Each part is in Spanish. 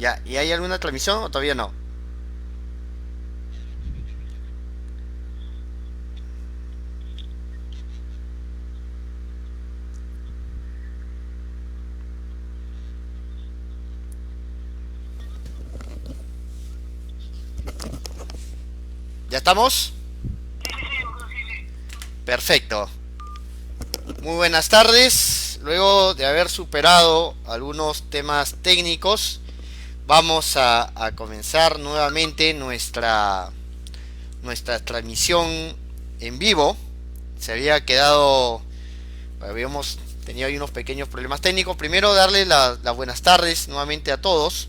Ya, ¿y hay alguna transmisión o todavía no? ¿Ya estamos? Perfecto. Muy buenas tardes. Luego de haber superado algunos temas técnicos, vamos a comenzar nuevamente nuestra transmisión en vivo. Se había quedado, habíamos tenido ahí unos pequeños problemas técnicos. Primero, darle las buenas tardes nuevamente a todos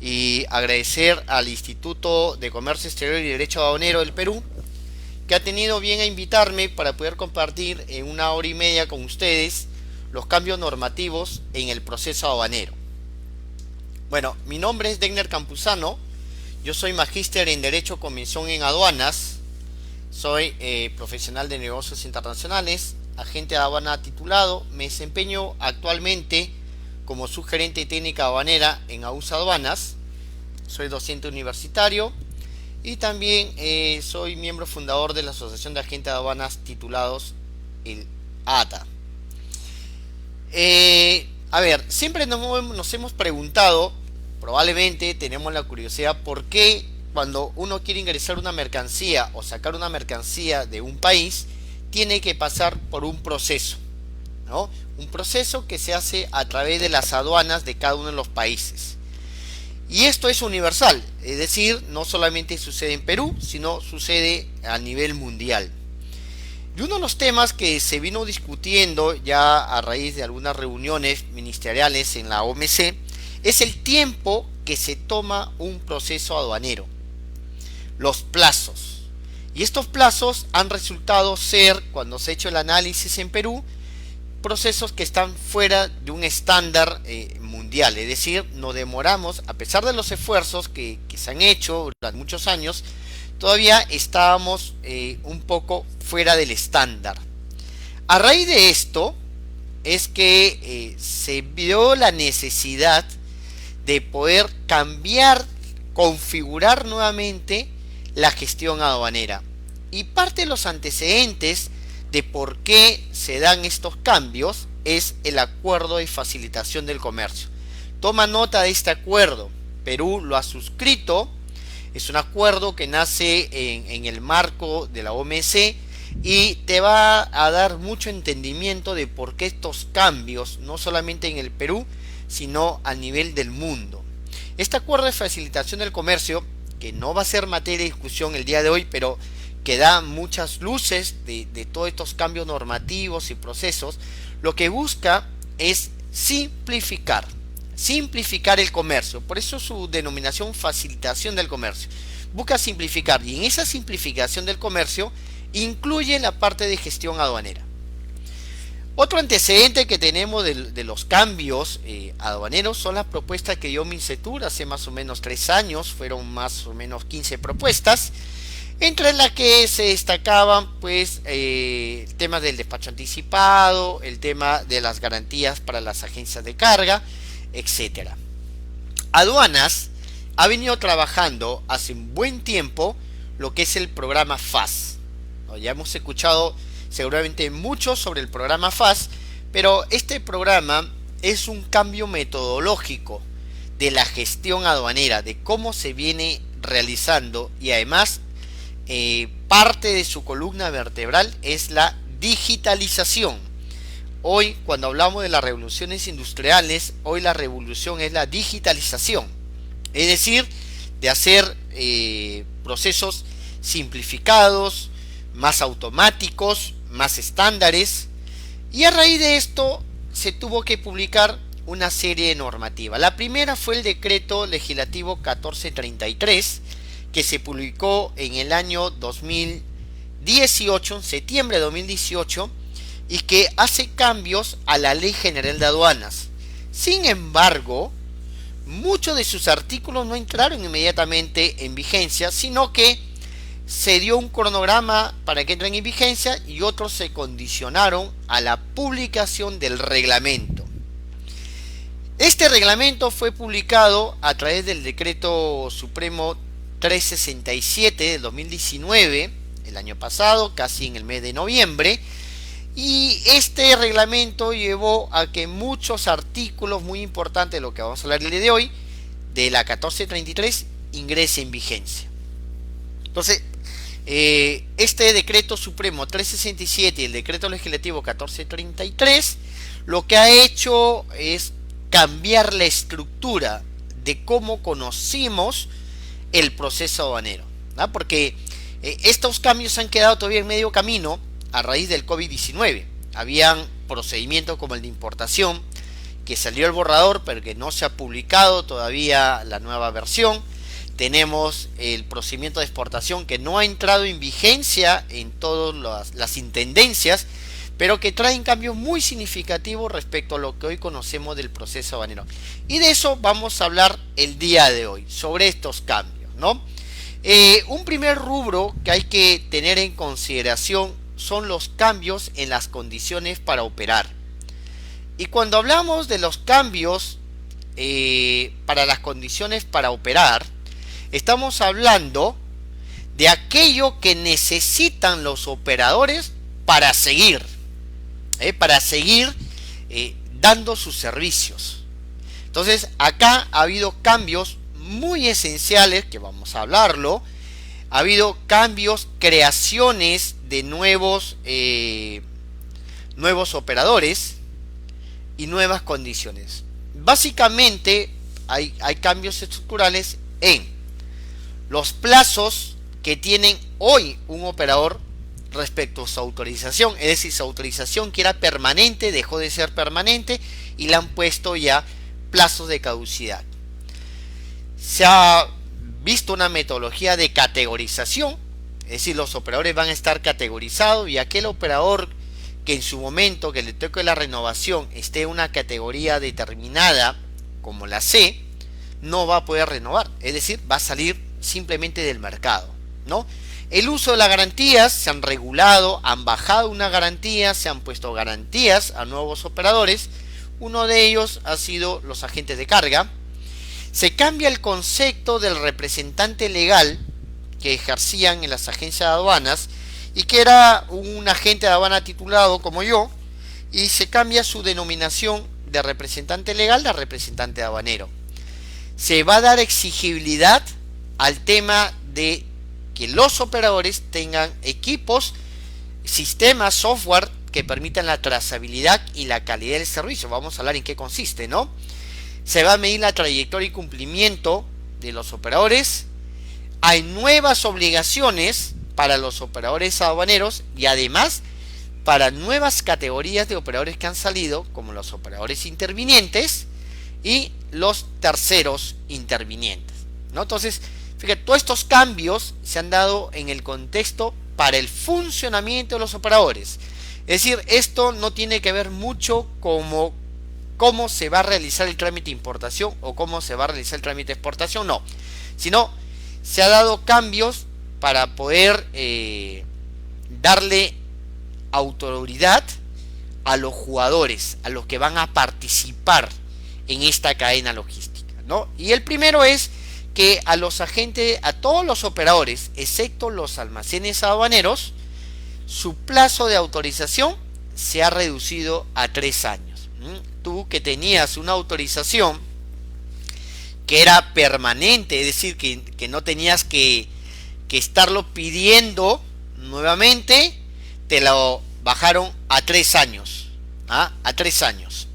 y agradecer al Instituto de Comercio Exterior y Derecho Aduanero del Perú, que ha tenido bien a invitarme para poder compartir en una hora y media con ustedes los cambios normativos en el proceso aduanero. Bueno, mi nombre es Degner Campuzano, yo soy magíster en Derecho Convención en Aduanas, soy profesional de negocios internacionales, agente de aduana titulado, me desempeño actualmente como subgerente técnica aduanera en AUSA Aduanas, soy docente universitario y también soy miembro fundador de la Asociación de Agentes de Aduanas titulados el ATA. A ver, siempre nos hemos preguntado, probablemente tenemos la curiosidad, por qué cuando uno quiere ingresar una mercancía o sacar una mercancía de un país, tiene que pasar por un proceso, ¿no? Un proceso que se hace a través de las aduanas de cada uno de los países. Y esto es universal, es decir, no solamente sucede en Perú, sino sucede a nivel mundial. Y uno de los temas que se vino discutiendo ya a raíz de algunas reuniones ministeriales en la OMC es el tiempo que se toma un proceso aduanero, los plazos. Y estos plazos han resultado ser, cuando se ha hecho el análisis en Perú, procesos que están fuera de un estándar mundial, es decir, nos demoramos, a pesar de los esfuerzos que se han hecho durante muchos años, todavía estábamos un poco fuera del estándar. A raíz de esto es que se vio la necesidad de poder cambiar, configurar nuevamente la gestión aduanera. Y parte de los antecedentes de por qué se dan estos cambios es el acuerdo de facilitación del comercio. Toma nota de este acuerdo. Perú lo ha suscrito. Es un acuerdo que nace en el marco de la OMC y te va a dar mucho entendimiento de por qué estos cambios, no solamente en el Perú, sino a nivel del mundo. Este acuerdo de facilitación del comercio, que no va a ser materia de discusión el día de hoy, pero que da muchas luces de todos estos cambios normativos y procesos, lo que busca es simplificar el comercio. Por eso su denominación facilitación del comercio. Busca simplificar, y en esa simplificación del comercio incluye la parte de gestión aduanera. Otro antecedente que tenemos de los cambios aduaneros son las propuestas que dio Mincetur hace más o menos 3 años. Fueron más o menos 15 propuestas, entre las que se destacaban pues el tema del despacho anticipado, el tema de las garantías para las agencias de carga, etcétera. Aduanas ha venido trabajando hace un buen tiempo lo que es el programa FAS. Ya hemos escuchado seguramente mucho sobre el programa FAS, pero este programa es un cambio metodológico de la gestión aduanera, de cómo se viene realizando, y además parte de su columna vertebral es la digitalización. Hoy, cuando hablamos de las revoluciones industriales, hoy la revolución es la digitalización, es decir, de hacer procesos simplificados, más automáticos, más estándares, y a raíz de esto se tuvo que publicar una serie de normativas. La primera fue el decreto legislativo 1433, que se publicó en el año 2018, en septiembre de 2018, y que hace cambios a la Ley General de Aduanas. Sin embargo, muchos de sus artículos no entraron inmediatamente en vigencia, sino que se dio un cronograma para que entren en vigencia y otros se condicionaron a la publicación del reglamento. Este reglamento fue publicado a través del Decreto Supremo 367 del 2019, el año pasado, casi en el mes de noviembre, y este reglamento llevó a que muchos artículos muy importantes de lo que vamos a hablar el día de hoy, de la 1433, ingrese en vigencia. Entonces, este Decreto Supremo 367 y el Decreto Legislativo 1433 lo que ha hecho es cambiar la estructura de cómo conocimos el proceso aduanero, ¿no? Porque estos cambios han quedado todavía en medio camino a raíz del COVID-19. Habían procedimientos como el de importación, que salió el borrador, pero que no se ha publicado todavía la nueva versión. Tenemos el procedimiento de exportación que no ha entrado en vigencia en todas las intendencias, pero que traen cambios muy significativos respecto a lo que hoy conocemos del proceso aduanero. Y de eso vamos a hablar el día de hoy, sobre estos cambios, ¿no? Un primer rubro que hay que tener en consideración son los cambios en las condiciones para operar. Y cuando hablamos de los cambios para las condiciones para operar, estamos hablando de aquello que necesitan los operadores para seguir dando sus servicios. Entonces, acá ha habido cambios muy esenciales, que vamos a hablarlo. Ha habido cambios, creaciones de nuevos operadores y nuevas condiciones. Básicamente, hay cambios estructurales en los plazos que tienen hoy un operador respecto a su autorización. Es decir, su autorización, que era permanente, dejó de ser permanente y le han puesto ya plazos de caducidad. Se ha visto una metodología de categorización, es decir, los operadores van a estar categorizados y aquel operador que en su momento que le toque la renovación esté en una categoría determinada como la C, no va a poder renovar, es decir, va a salir simplemente del mercado, ¿no? El uso de las garantías se han regulado, han bajado una garantía, se han puesto garantías a nuevos operadores. Uno de ellos ha sido los agentes de carga. Se cambia el concepto del representante legal que ejercían en las agencias de aduanas y que era un agente de aduana titulado como yo, y se cambia su denominación de representante legal a representante aduanero. Se va a dar exigibilidad al tema de que los operadores tengan equipos, sistemas, software que permitan la trazabilidad y la calidad del servicio. Vamos a hablar en qué consiste, ¿no? Se va a medir la trayectoria y cumplimiento de los operadores. Hay nuevas obligaciones para los operadores aduaneros y además para nuevas categorías de operadores que han salido, como los operadores intervinientes y los terceros intervinientes, ¿no? Entonces, fíjate, todos estos cambios se han dado en el contexto para el funcionamiento de los operadores. Es decir, esto no tiene que ver mucho como cómo se va a realizar el trámite de importación o cómo se va a realizar el trámite de exportación, no. Sino, se ha dado cambios para poder darle autoridad a los jugadores, a los que van a participar en esta cadena logística, ¿no? Y el primero es que a los agentes, a todos los operadores, excepto los almacenes aduaneros, su plazo de autorización se ha reducido a 3 años. Tú que tenías una autorización que era permanente, es decir, que no tenías que estarlo pidiendo nuevamente, te lo bajaron a 3 años. A 3 años.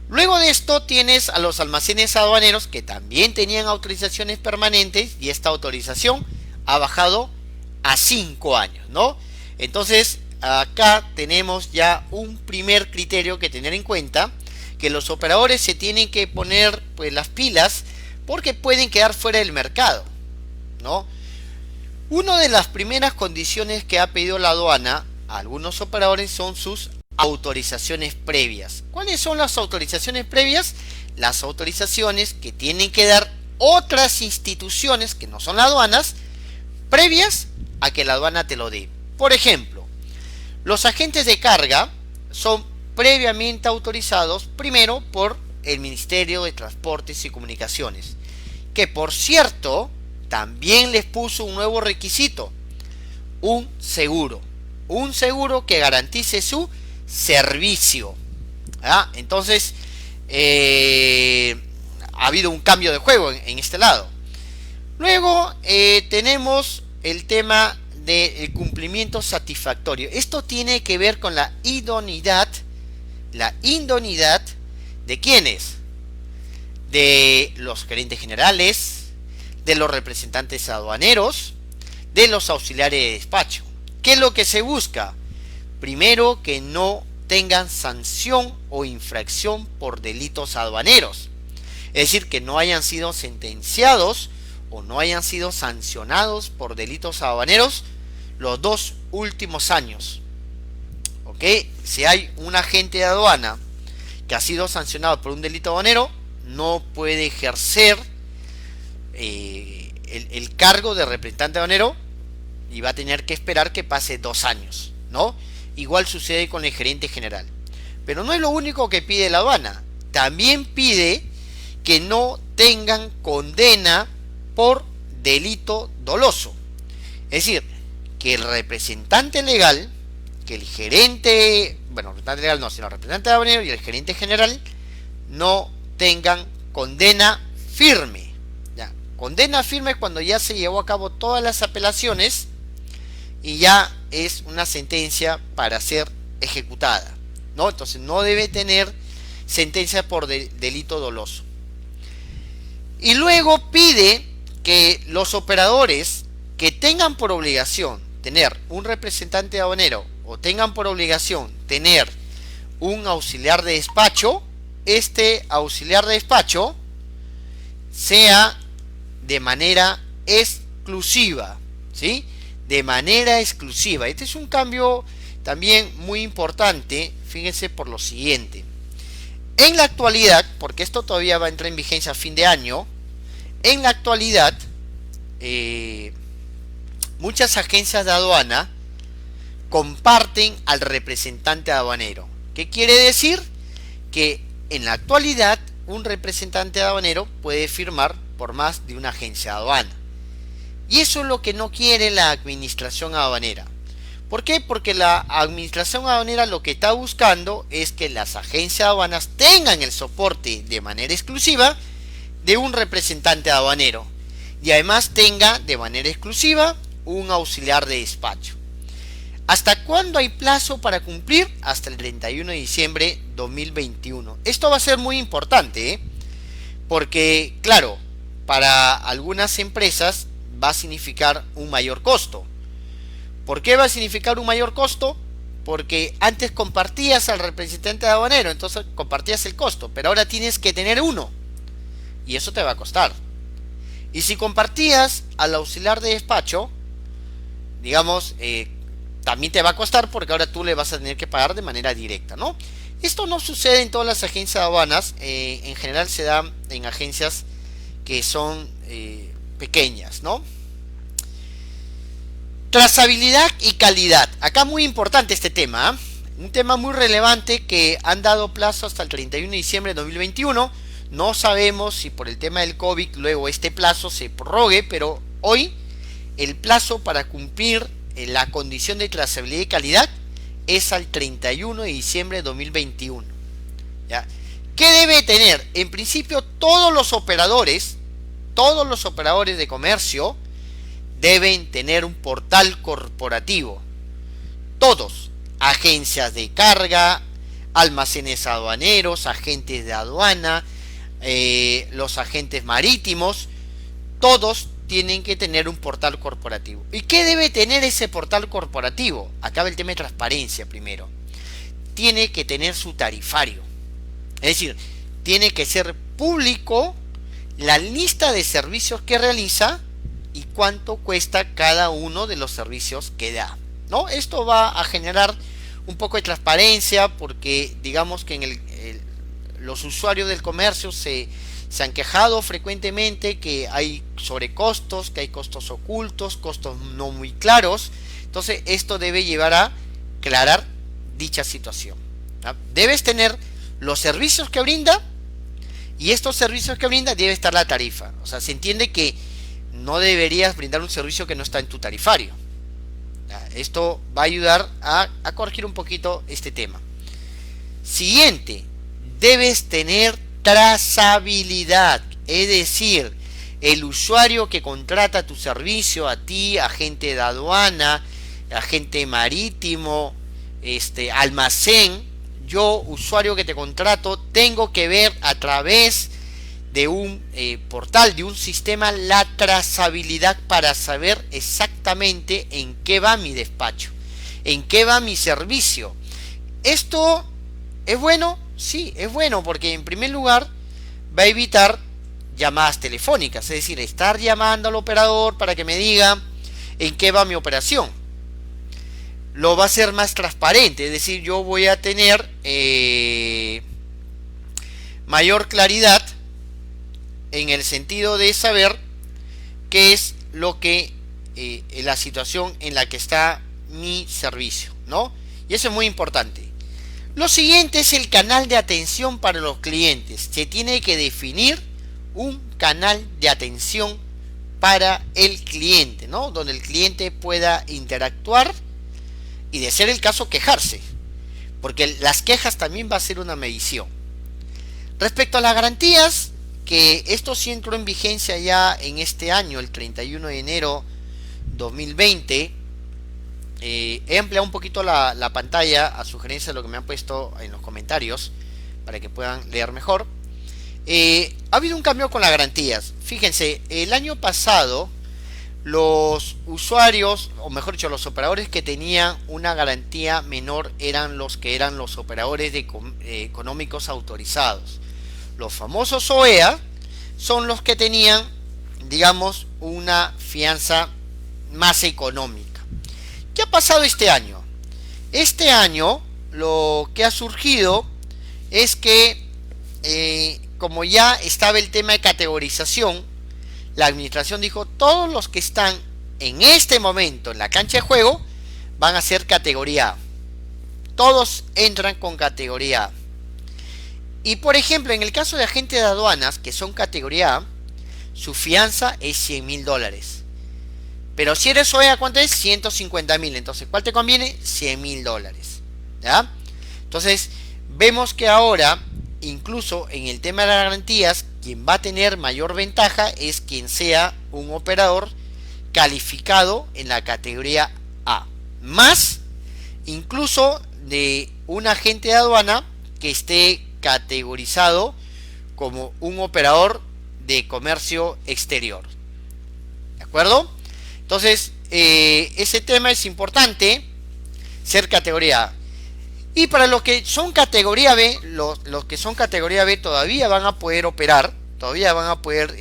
Luego de esto tienes a los almacenes aduaneros que también tenían autorizaciones permanentes y esta autorización ha bajado a 5 años, ¿no? Entonces acá tenemos ya un primer criterio que tener en cuenta, que los operadores se tienen que poner pues las pilas porque pueden quedar fuera del mercado, ¿no? Una de las primeras condiciones que ha pedido la aduana a algunos operadores son sus autorizaciones previas. ¿Cuáles son las autorizaciones previas? Las autorizaciones que tienen que dar otras instituciones que no son las aduanas previas a que la aduana te lo dé. Por ejemplo, los agentes de carga son previamente autorizados primero por el Ministerio de Transportes y Comunicaciones, que por cierto también les puso un nuevo requisito: un seguro que garantice su servicio. ¿Ah? Entonces ha habido un cambio de juego en este lado. Luego tenemos el tema del cumplimiento satisfactorio. Esto tiene que ver con la idoneidad de quiénes, de los gerentes generales, de los representantes aduaneros, de los auxiliares de despacho. ¿Qué es lo que se busca? Primero, que no tengan sanción o infracción por delitos aduaneros. Es decir, que no hayan sido sentenciados o no hayan sido sancionados por delitos aduaneros los 2 últimos años. ¿Ok? Si hay un agente de aduana que ha sido sancionado por un delito aduanero, no puede ejercer el cargo de representante aduanero y va a tener que esperar que pase 2 años, ¿no? Igual sucede con el gerente general. Pero no es lo único que pide la aduana. También pide que no tengan condena por delito doloso. Es decir, que el representante legal, que el gerente, bueno, representante legal no, sino el representante aduanero y el gerente general no tengan condena firme. ¿Ya? Condena firme cuando ya se llevó a cabo todas las apelaciones y ya es una sentencia para ser ejecutada, ¿no? Entonces no debe tener sentencia por delito doloso. Y luego pide que los operadores que tengan por obligación tener un representante aduanero o tengan por obligación tener un auxiliar de despacho, este auxiliar de despacho sea de manera exclusiva, ¿sí? De manera exclusiva. Este es un cambio también muy importante, fíjense, por lo siguiente. En la actualidad, porque esto todavía va a entrar en vigencia a fin de año, en la actualidad muchas agencias de aduana comparten al representante aduanero. ¿Qué quiere decir? Que en la actualidad un representante aduanero puede firmar por más de una agencia de aduana. Y eso es lo que no quiere la administración aduanera. ¿Por qué? Porque la administración aduanera lo que está buscando es que las agencias de aduanas tengan el soporte de manera exclusiva de un representante aduanero. Y además tenga de manera exclusiva un auxiliar de despacho. ¿Hasta cuándo hay plazo para cumplir? Hasta el 31 de diciembre 2021. Esto va a ser muy importante, porque, claro, para algunas empresas va a significar un mayor costo. ¿Por qué va a significar un mayor costo? Porque antes compartías al representante aduanero, entonces compartías el costo, pero ahora tienes que tener uno. Y eso te va a costar. Y si compartías al auxiliar de despacho, digamos, también te va a costar porque ahora tú le vas a tener que pagar de manera directa, ¿no? Esto no sucede en todas las agencias de aduanas, en general se da en agencias que son pequeñas, ¿no? Trazabilidad y calidad. Acá muy importante este tema, un tema muy relevante que han dado plazo hasta el 31 de diciembre de 2021. No sabemos si por el tema del COVID luego este plazo se prorrogue, pero hoy el plazo para cumplir la condición de trazabilidad y calidad es al 31 de diciembre de 2021. ¿Ya? ¿Qué debe tener? En principio todos los operadores de comercio deben tener un portal corporativo. Todos, agencias de carga, almacenes aduaneros, agentes de aduana, los agentes marítimos, todos tienen que tener un portal corporativo. ¿Y qué debe tener ese portal corporativo? Acá va el tema de transparencia primero. Tiene que tener su tarifario. Es decir, tiene que ser público la lista de servicios que realiza y cuánto cuesta cada uno de los servicios que da, ¿no? Esto va a generar un poco de transparencia porque digamos que los usuarios del comercio se han quejado frecuentemente que hay sobrecostos, que hay costos ocultos, costos no muy claros. Entonces esto debe llevar a aclarar dicha situación, ¿no? Debes tener los servicios que brinda Y estos servicios que brinda debe estar la tarifa. O sea, se entiende que no deberías brindar un servicio que no está en tu tarifario. Esto va a ayudar a corregir un poquito este tema. Siguiente, debes tener trazabilidad, es decir, el usuario que contrata tu servicio, a ti, agente de aduana, agente marítimo, almacén, yo, usuario que te contrato, tengo que ver a través de un portal, de un sistema, la trazabilidad para saber exactamente en qué va mi despacho, en qué va mi servicio. Esto es bueno, sí, es bueno porque en primer lugar va a evitar llamadas telefónicas, es decir, estar llamando al operador para que me diga en qué va mi operación. Lo va a hacer más transparente, es decir, yo voy a tener mayor claridad en el sentido de saber qué es lo que la situación en la que está mi servicio, ¿no? Y eso es muy importante. Lo siguiente es el canal de atención para los clientes. Se tiene que definir un canal de atención para el cliente, ¿no? Donde el cliente pueda interactuar y, de ser el caso, quejarse, porque las quejas también va a ser una medición. Respecto a las garantías, que esto sí entró en vigencia ya en este año, el 31 de enero 2020. He ampliado un poquito la pantalla a sugerencia de lo que me han puesto en los comentarios para que puedan leer mejor. Ha habido un cambio con las garantías. Fíjense, el año pasado los usuarios, o mejor dicho, los operadores que tenían una garantía menor eran los operadores económicos autorizados. Los famosos OEA son los que tenían, digamos, una fianza más económica. ¿Qué ha pasado este año? Este año lo que ha surgido es que, como ya estaba el tema de categorización, la administración dijo: todos los que están en este momento en la cancha de juego van a ser categoría A. Todos entran con categoría A. Y por ejemplo, en el caso de agentes de aduanas que son categoría A, su fianza es $100.000. Pero si eres OEA, ¿cuánto es? 150.000. Entonces, ¿cuál te conviene? $100.000. ¿Ya? Entonces, vemos que ahora, incluso en el tema de las garantías, quien va a tener mayor ventaja es quien sea un operador calificado en la categoría A. Más, incluso, de un agente de aduana que esté categorizado como un operador de comercio exterior. ¿De acuerdo? Entonces, ese tema es importante, ser categoría A. Y para los que son categoría B, los que son categoría B todavía van a poder operar, todavía van a poder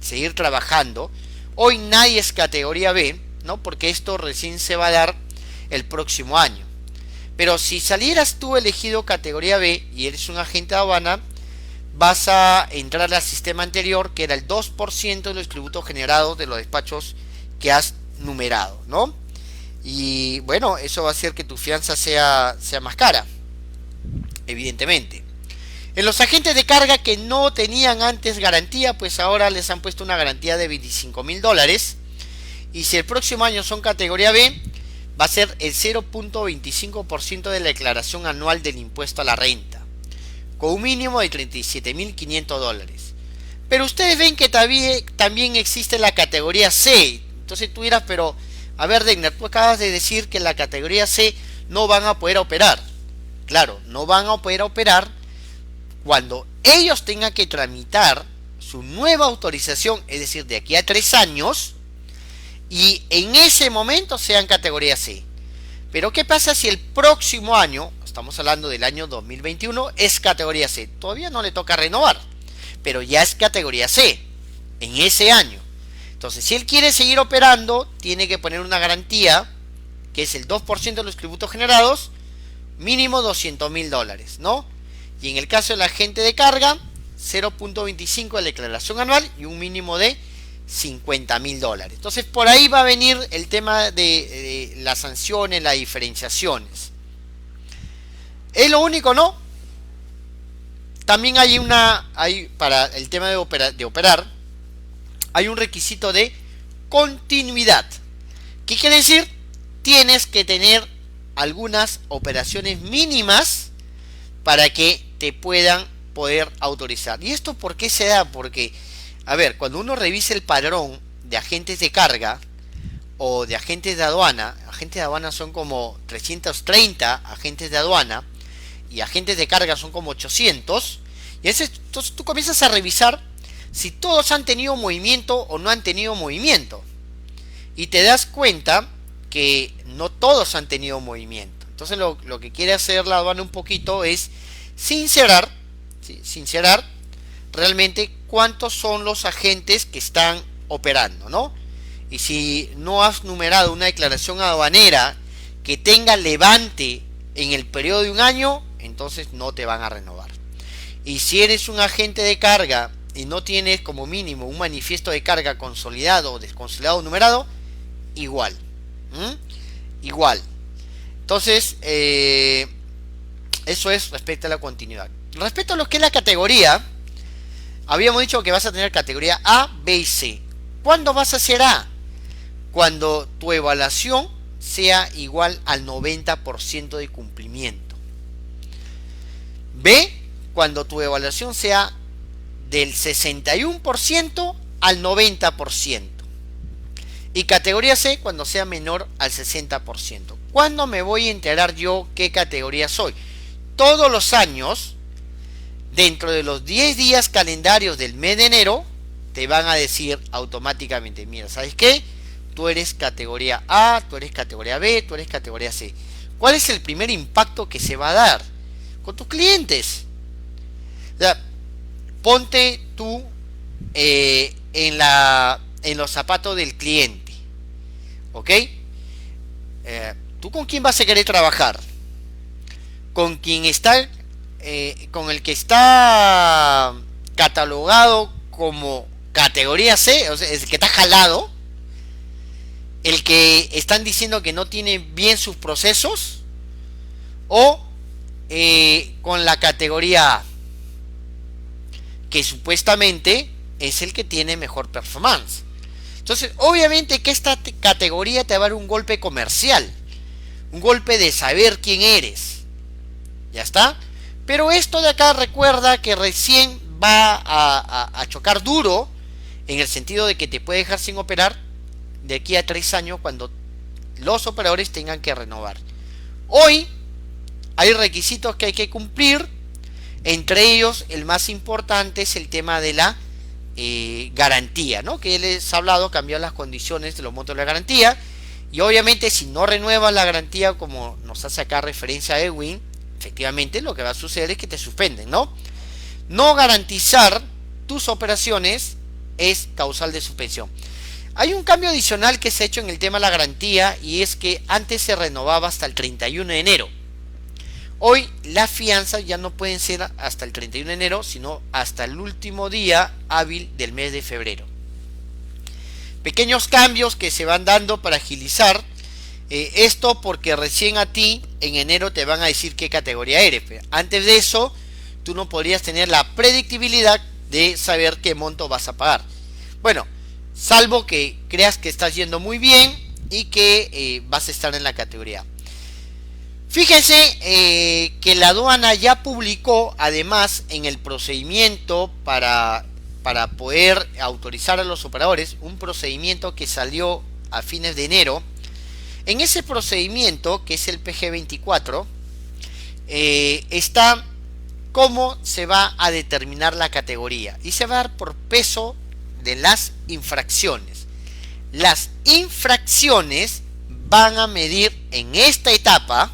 seguir trabajando. Hoy nadie es categoría B, ¿no? Porque esto recién se va a dar el próximo año. Pero si salieras tú elegido categoría B y eres un agente de aduana, vas a entrar al sistema anterior, que era el 2% de los tributos generados de los despachos que has numerado, ¿no? Y bueno, eso va a hacer que tu fianza sea más cara, evidentemente. En los agentes de carga que no tenían antes garantía, pues ahora les han puesto una garantía de $25.000. Y si el próximo año son categoría B, va a ser el 0.25% de la declaración anual del impuesto a la renta, con un mínimo de $37.500. Pero ustedes ven que también existe la categoría C. Entonces tú dirás: pero a ver, Degner, tú acabas de decir que en la categoría C no van a poder operar. Claro, no van a poder operar cuando ellos tengan que tramitar su nueva autorización, es decir, de aquí a 3 años, y en ese momento sean categoría C. Pero ¿qué pasa si el próximo año, estamos hablando del año 2021, es categoría C? Todavía no le toca renovar, pero ya es categoría C en ese año. Entonces, si él quiere seguir operando, tiene que poner una garantía, que es el 2% de los tributos generados, mínimo $200.000, ¿no? Y en el caso del agente de carga, 0.25 de la declaración anual y un mínimo de $50.000. Entonces, por ahí va a venir el tema de las sanciones, las diferenciaciones. ¿Es lo único? No. también hay para el tema de operar, hay un requisito de continuidad. ¿Qué quiere decir? Tienes que tener algunas operaciones mínimas para que te puedan poder autorizar. ¿Y esto por qué se da? Porque, a ver, cuando uno revisa el padrón de agentes de carga o de agentes de aduana son como 330 agentes de aduana y agentes de carga son como 800. Y entonces tú comienzas a revisar si todos han tenido movimiento o no han tenido movimiento. Y te das cuenta que no todos han tenido movimiento. Entonces lo que quiere hacer la aduana un poquito es sincerar, ¿sí? Sincerar realmente cuántos son los agentes que están operando, ¿no? Y si no has numerado una declaración aduanera que tenga levante en el periodo de un año, entonces no te van a renovar. Y si eres un agente de carga y no tienes como mínimo un manifiesto de carga consolidado o desconsolidado numerado, igual. Igual. Entonces, eso es respecto a la continuidad. Respecto a lo que es la categoría, habíamos dicho que vas a tener categoría A, B y C. ¿Cuándo vas a hacer A? Cuando tu evaluación sea igual al 90% de cumplimiento. B, cuando tu evaluación sea del 61% al 90%. Y categoría C cuando sea menor al 60%. ¿Cuándo me voy a enterar yo qué categoría soy? Todos los años, dentro de los 10 días calendarios del mes de enero, te van a decir automáticamente, mira, ¿sabes qué? Tú eres categoría A, tú eres categoría B, tú eres categoría C. ¿Cuál es el primer impacto que se va a dar? Con tus clientes. O sea, ponte tú en los zapatos del cliente. ¿Ok? ¿Tú con quién vas a querer trabajar? Con quien está, con el que está catalogado como categoría C, o sea, el que está jalado, el que están diciendo que no tiene bien sus procesos, o con la categoría A, que supuestamente es el que tiene mejor performance. Entonces, obviamente que esta categoría te va a dar un golpe comercial, un golpe de saber quién eres. ¿Ya está? Pero esto de acá recuerda que recién va a chocar duro, en el sentido de que te puede dejar sin operar de aquí a 3 años cuando los operadores tengan que renovar. Hoy hay requisitos que hay que cumplir. Entre ellos, el más importante es el tema de la garantía, ¿no? Que les he hablado, cambiar las condiciones de los montos de la garantía. Y obviamente, si no renuevas la garantía, como nos hace acá referencia a Edwin, efectivamente lo que va a suceder es que te suspenden, ¿no? No garantizar tus operaciones es causal de suspensión. Hay un cambio adicional que se ha hecho en el tema de la garantía, y es que antes se renovaba hasta el 31 de enero. Hoy las fianzas ya no pueden ser hasta el 31 de enero, sino hasta el último día hábil del mes de febrero. Pequeños cambios que se van dando para agilizar esto, porque recién a ti en enero te van a decir qué categoría eres. Antes de eso, tú no podrías tener la predictibilidad de saber qué monto vas a pagar. Bueno, salvo que creas que estás yendo muy bien y que vas a estar en la categoría. Fíjense que la aduana ya publicó, además, en el procedimiento para poder autorizar a los operadores, un procedimiento que salió a fines de enero. En ese procedimiento, que es el PG24, está cómo se va a determinar la categoría, y se va a dar por peso de las infracciones. Las infracciones van a medir en esta etapa,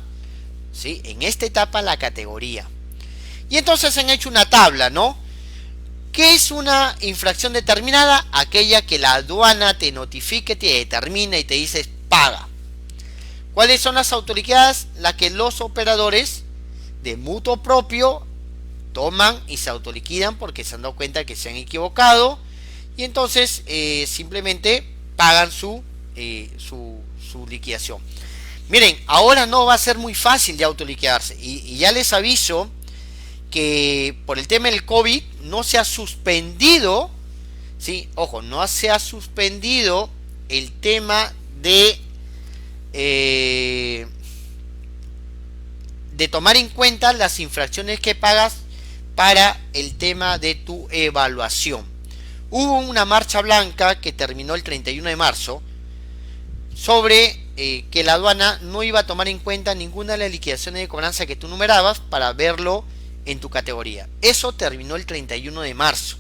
¿sí? En esta etapa la categoría. Y entonces han hecho una tabla, ¿no? ¿Qué es una infracción determinada? Aquella que la aduana te notifique, te determina y te dice paga. ¿Cuáles son las autoliquidadas? Las que los operadores de mutuo propio toman y se autoliquidan porque se han dado cuenta que se han equivocado, y entonces simplemente pagan su liquidación. Miren, ahora no va a ser muy fácil de autoliquidarse, y ya les aviso que por el tema del COVID no se ha suspendido, ¿sí? Ojo, no se ha suspendido el tema de tomar en cuenta las infracciones que pagas para el tema de tu evaluación. Hubo una marcha blanca que terminó el 31 de marzo sobre que la aduana no iba a tomar en cuenta ninguna de las liquidaciones de cobranza que tú numerabas para verlo en tu categoría. Eso terminó el 31 de marzo,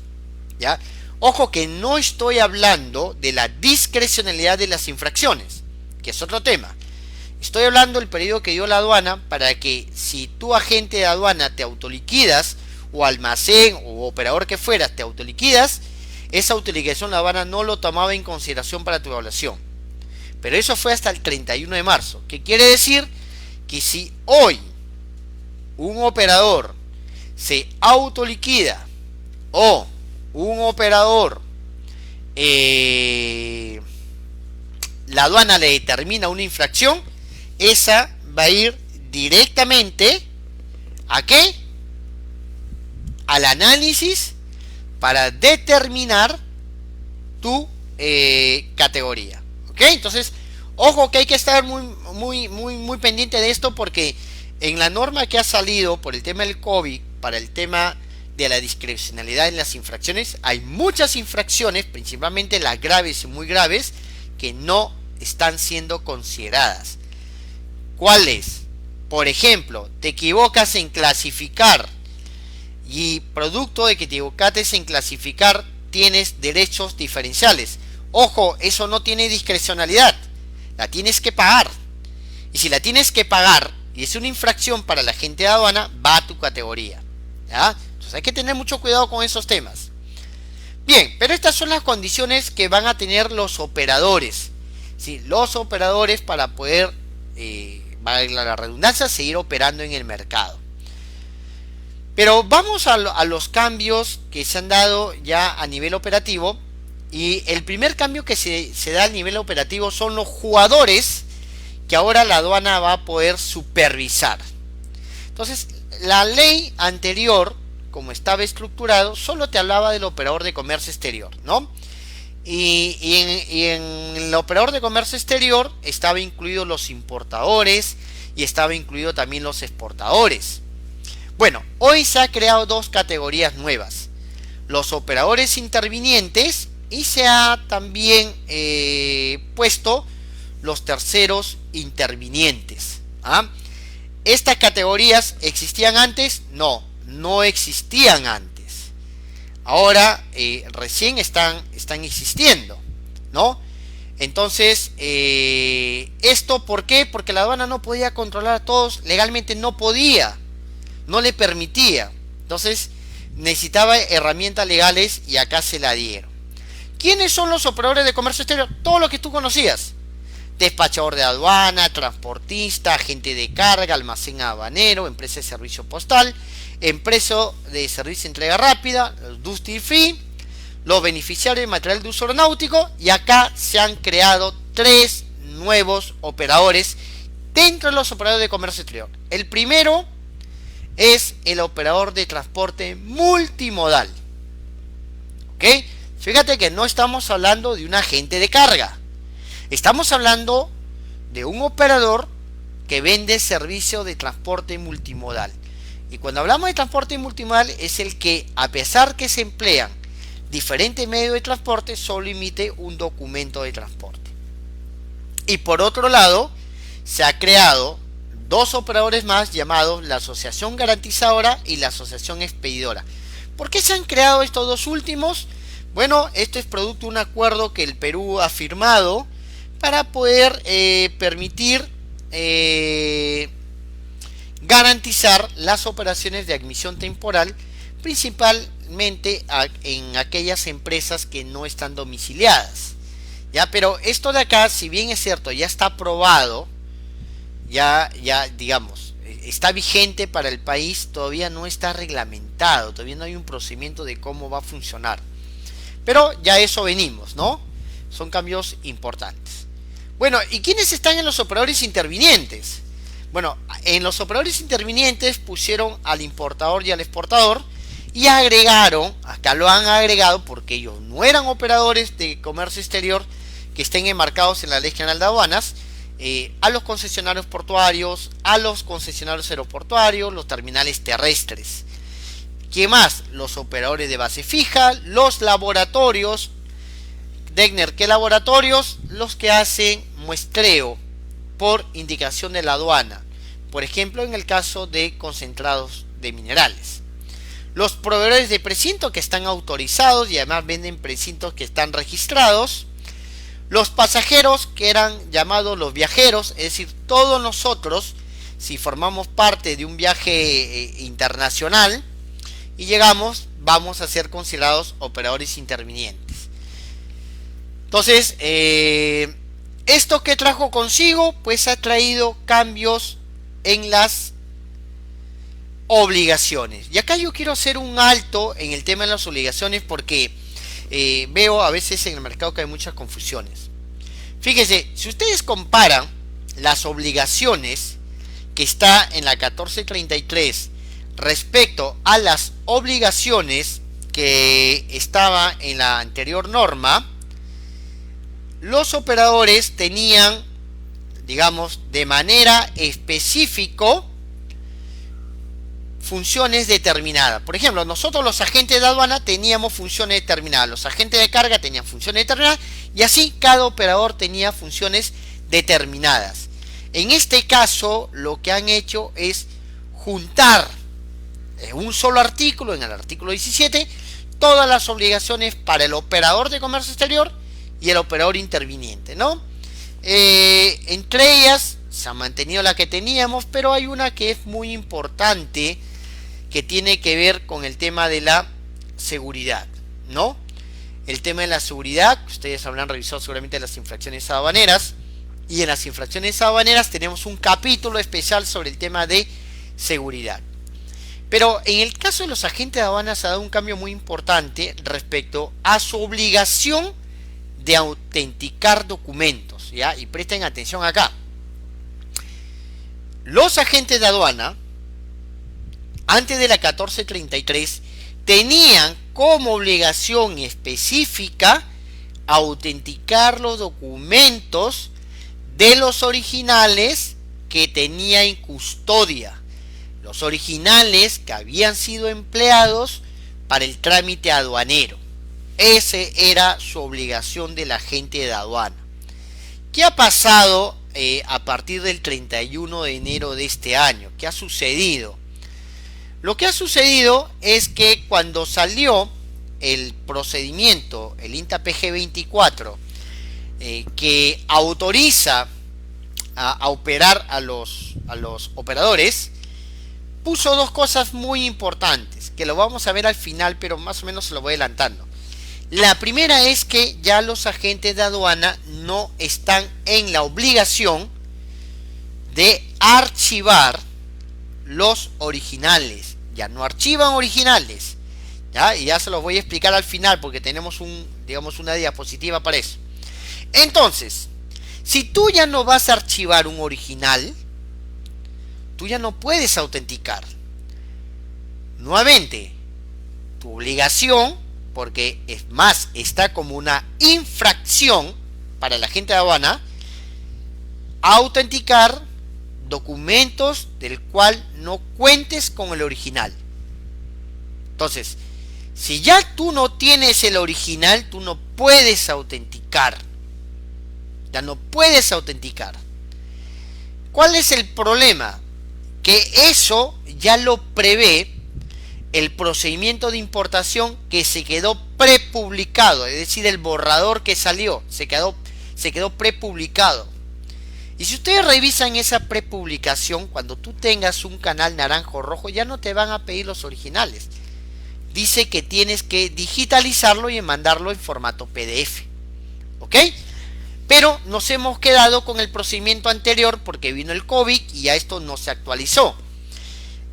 ¿ya? Ojo que no estoy hablando de la discrecionalidad de las infracciones, que es otro tema. Estoy hablando del periodo que dio la aduana para que si tu agente de aduana te autoliquidas o almacén o operador que fueras te autoliquidas, esa autoliquidación la aduana no lo tomaba en consideración para tu evaluación. Pero eso fue hasta el 31 de marzo. ¿Qué quiere decir? Que si hoy un operador se autoliquida o un operador la aduana le determina una infracción, esa va a ir directamente ¿a qué? Al análisis para determinar tu categoría. ¿Ok? Entonces, ojo que hay que estar muy pendiente de esto, porque en la norma que ha salido por el tema del COVID, para el tema de la discrecionalidad en las infracciones, hay muchas infracciones, principalmente las graves y muy graves, que no están siendo consideradas. ¿Cuáles? Por ejemplo, te equivocas en clasificar y producto de que te equivocaste en clasificar tienes derechos diferenciales. Ojo, eso no tiene discrecionalidad, la tienes que pagar. Y si la tienes que pagar y es una infracción para la gente de aduana, va a tu categoría, ¿ya? Entonces hay que tener mucho cuidado con esos temas. Bien, pero estas son las condiciones que van a tener los operadores, ¿sí? Los operadores para poder, valga la redundancia, seguir operando en el mercado. Pero vamos a los cambios que se han dado ya a nivel operativo. Y el primer cambio que se da a nivel operativo son los jugadores que ahora la aduana va a poder supervisar. Entonces, la ley anterior, como estaba estructurado, solo te hablaba del operador de comercio exterior, ¿no? Y en el operador de comercio exterior estaba incluido los importadores y estaba incluido también los exportadores. Bueno, hoy se ha creado dos categorías nuevas: los operadores intervinientes, y se ha también puesto los terceros intervinientes. ¿Ah? ¿Estas categorías existían antes? No, no existían antes. Ahora recién están existiendo, ¿no? Entonces, ¿esto por qué? Porque la aduana no podía controlar a todos, legalmente no podía, no le permitía. Entonces, necesitaba herramientas legales y acá se la dieron. ¿Quiénes son los operadores de comercio exterior? Todo lo que tú conocías: despachador de aduana, transportista, agente de carga, almacén aduanero, empresa de servicio postal, empresa de servicio de entrega rápida, los duty free, los beneficiarios de material de uso aeronáutico. Y acá se han creado tres nuevos operadores dentro de los operadores de comercio exterior. El primero es el operador de transporte multimodal. ¿Ok? Fíjate que no estamos hablando de un agente de carga. Estamos hablando de un operador que vende servicio de transporte multimodal. Y cuando hablamos de transporte multimodal, es el que, a pesar que se emplean diferentes medios de transporte, solo emite un documento de transporte. Y por otro lado, se ha creado dos operadores más llamados la Asociación Garantizadora y la Asociación Expedidora. ¿Por qué se han creado estos dos últimos? Bueno, esto es producto de un acuerdo que el Perú ha firmado para poder permitir garantizar las operaciones de admisión temporal, principalmente en aquellas empresas que no están domiciliadas. Ya, pero esto de acá, si bien es cierto, ya está aprobado, ya digamos, está vigente para el país, todavía no está reglamentado, todavía no hay un procedimiento de cómo va a funcionar. Pero ya eso venimos, ¿no? Son cambios importantes. Bueno, ¿y quiénes están en los operadores intervinientes? Bueno, en los operadores intervinientes pusieron al importador y al exportador y agregaron, acá lo han agregado porque ellos no eran operadores de comercio exterior que estén enmarcados en la Ley General de Aduanas, a los concesionarios portuarios, a los concesionarios aeroportuarios, los terminales terrestres. ¿Qué más? Los operadores de base fija, los laboratorios. Degner, ¿qué laboratorios? Los que hacen muestreo por indicación de la aduana. Por ejemplo, en el caso de concentrados de minerales. Los proveedores de precinto que están autorizados y además venden precintos que están registrados. Los pasajeros, que eran llamados los viajeros, es decir, todos nosotros, si formamos parte de un viaje internacional y llegamos, vamos a ser considerados operadores intervinientes. Entonces, ¿esto qué trajo consigo? Pues ha traído cambios en las obligaciones. Y acá yo quiero hacer un alto en el tema de las obligaciones porque veo a veces en el mercado que hay muchas confusiones. Fíjense, si ustedes comparan las obligaciones que está en la 1433 respecto a las obligaciones que estaba en la anterior norma, los operadores tenían, digamos, de manera específica funciones determinadas. Por ejemplo, nosotros los agentes de aduana teníamos funciones determinadas, los agentes de carga tenían funciones determinadas y así cada operador tenía funciones determinadas. En este caso, lo que han hecho es juntar en un solo artículo, en el artículo 17, todas las obligaciones para el operador de comercio exterior y el operador interviniente, ¿no? Entre ellas se ha mantenido la que teníamos, pero hay una que es muy importante que tiene que ver con el tema de la seguridad, ¿no? El tema de la seguridad, ustedes habrán revisado seguramente las infracciones aduaneras, y en las infracciones aduaneras tenemos un capítulo especial sobre el tema de seguridad. Pero en el caso de los agentes de aduanas se ha dado un cambio muy importante respecto a su obligación de autenticar documentos, ¿ya? Y presten atención acá. Los agentes de aduana, antes de la 1433, tenían como obligación específica autenticar los documentos de los originales que tenía en custodia. Los originales que habían sido empleados para el trámite aduanero. Esa era su obligación del agente de aduana. ¿Qué ha pasado a partir del 31 de enero de este año? ¿Qué ha sucedido? Lo que ha sucedido es que cuando salió el procedimiento, el INTA PG 24, que autoriza a operar a los operadores, puso dos cosas muy importantes, que lo vamos a ver al final, pero más o menos se lo voy adelantando. La primera es que ya los agentes de aduana no están en la obligación de archivar los originales. Ya no archivan originales, ¿ya? Y ya se los voy a explicar al final porque tenemos digamos, una diapositiva para eso. Entonces, si tú ya no vas a archivar un original, tú ya no puedes autenticar. Nuevamente, tu obligación, porque es más, está como una infracción para el agente de aduana, autenticar documentos del cual no cuentes con el original. Entonces, si ya tú no tienes el original, tú no puedes autenticar. Ya no puedes autenticar. ¿Cuál es el problema? Que eso ya lo prevé el procedimiento de importación que se quedó prepublicado, es decir, el borrador que salió, se quedó prepublicado. Y si ustedes revisan esa prepublicación, cuando tú tengas un canal naranjo o rojo, ya no te van a pedir los originales. Dice que tienes que digitalizarlo y mandarlo en formato PDF. ¿Ok? Pero nos hemos quedado con el procedimiento anterior porque vino el COVID y ya esto no se actualizó.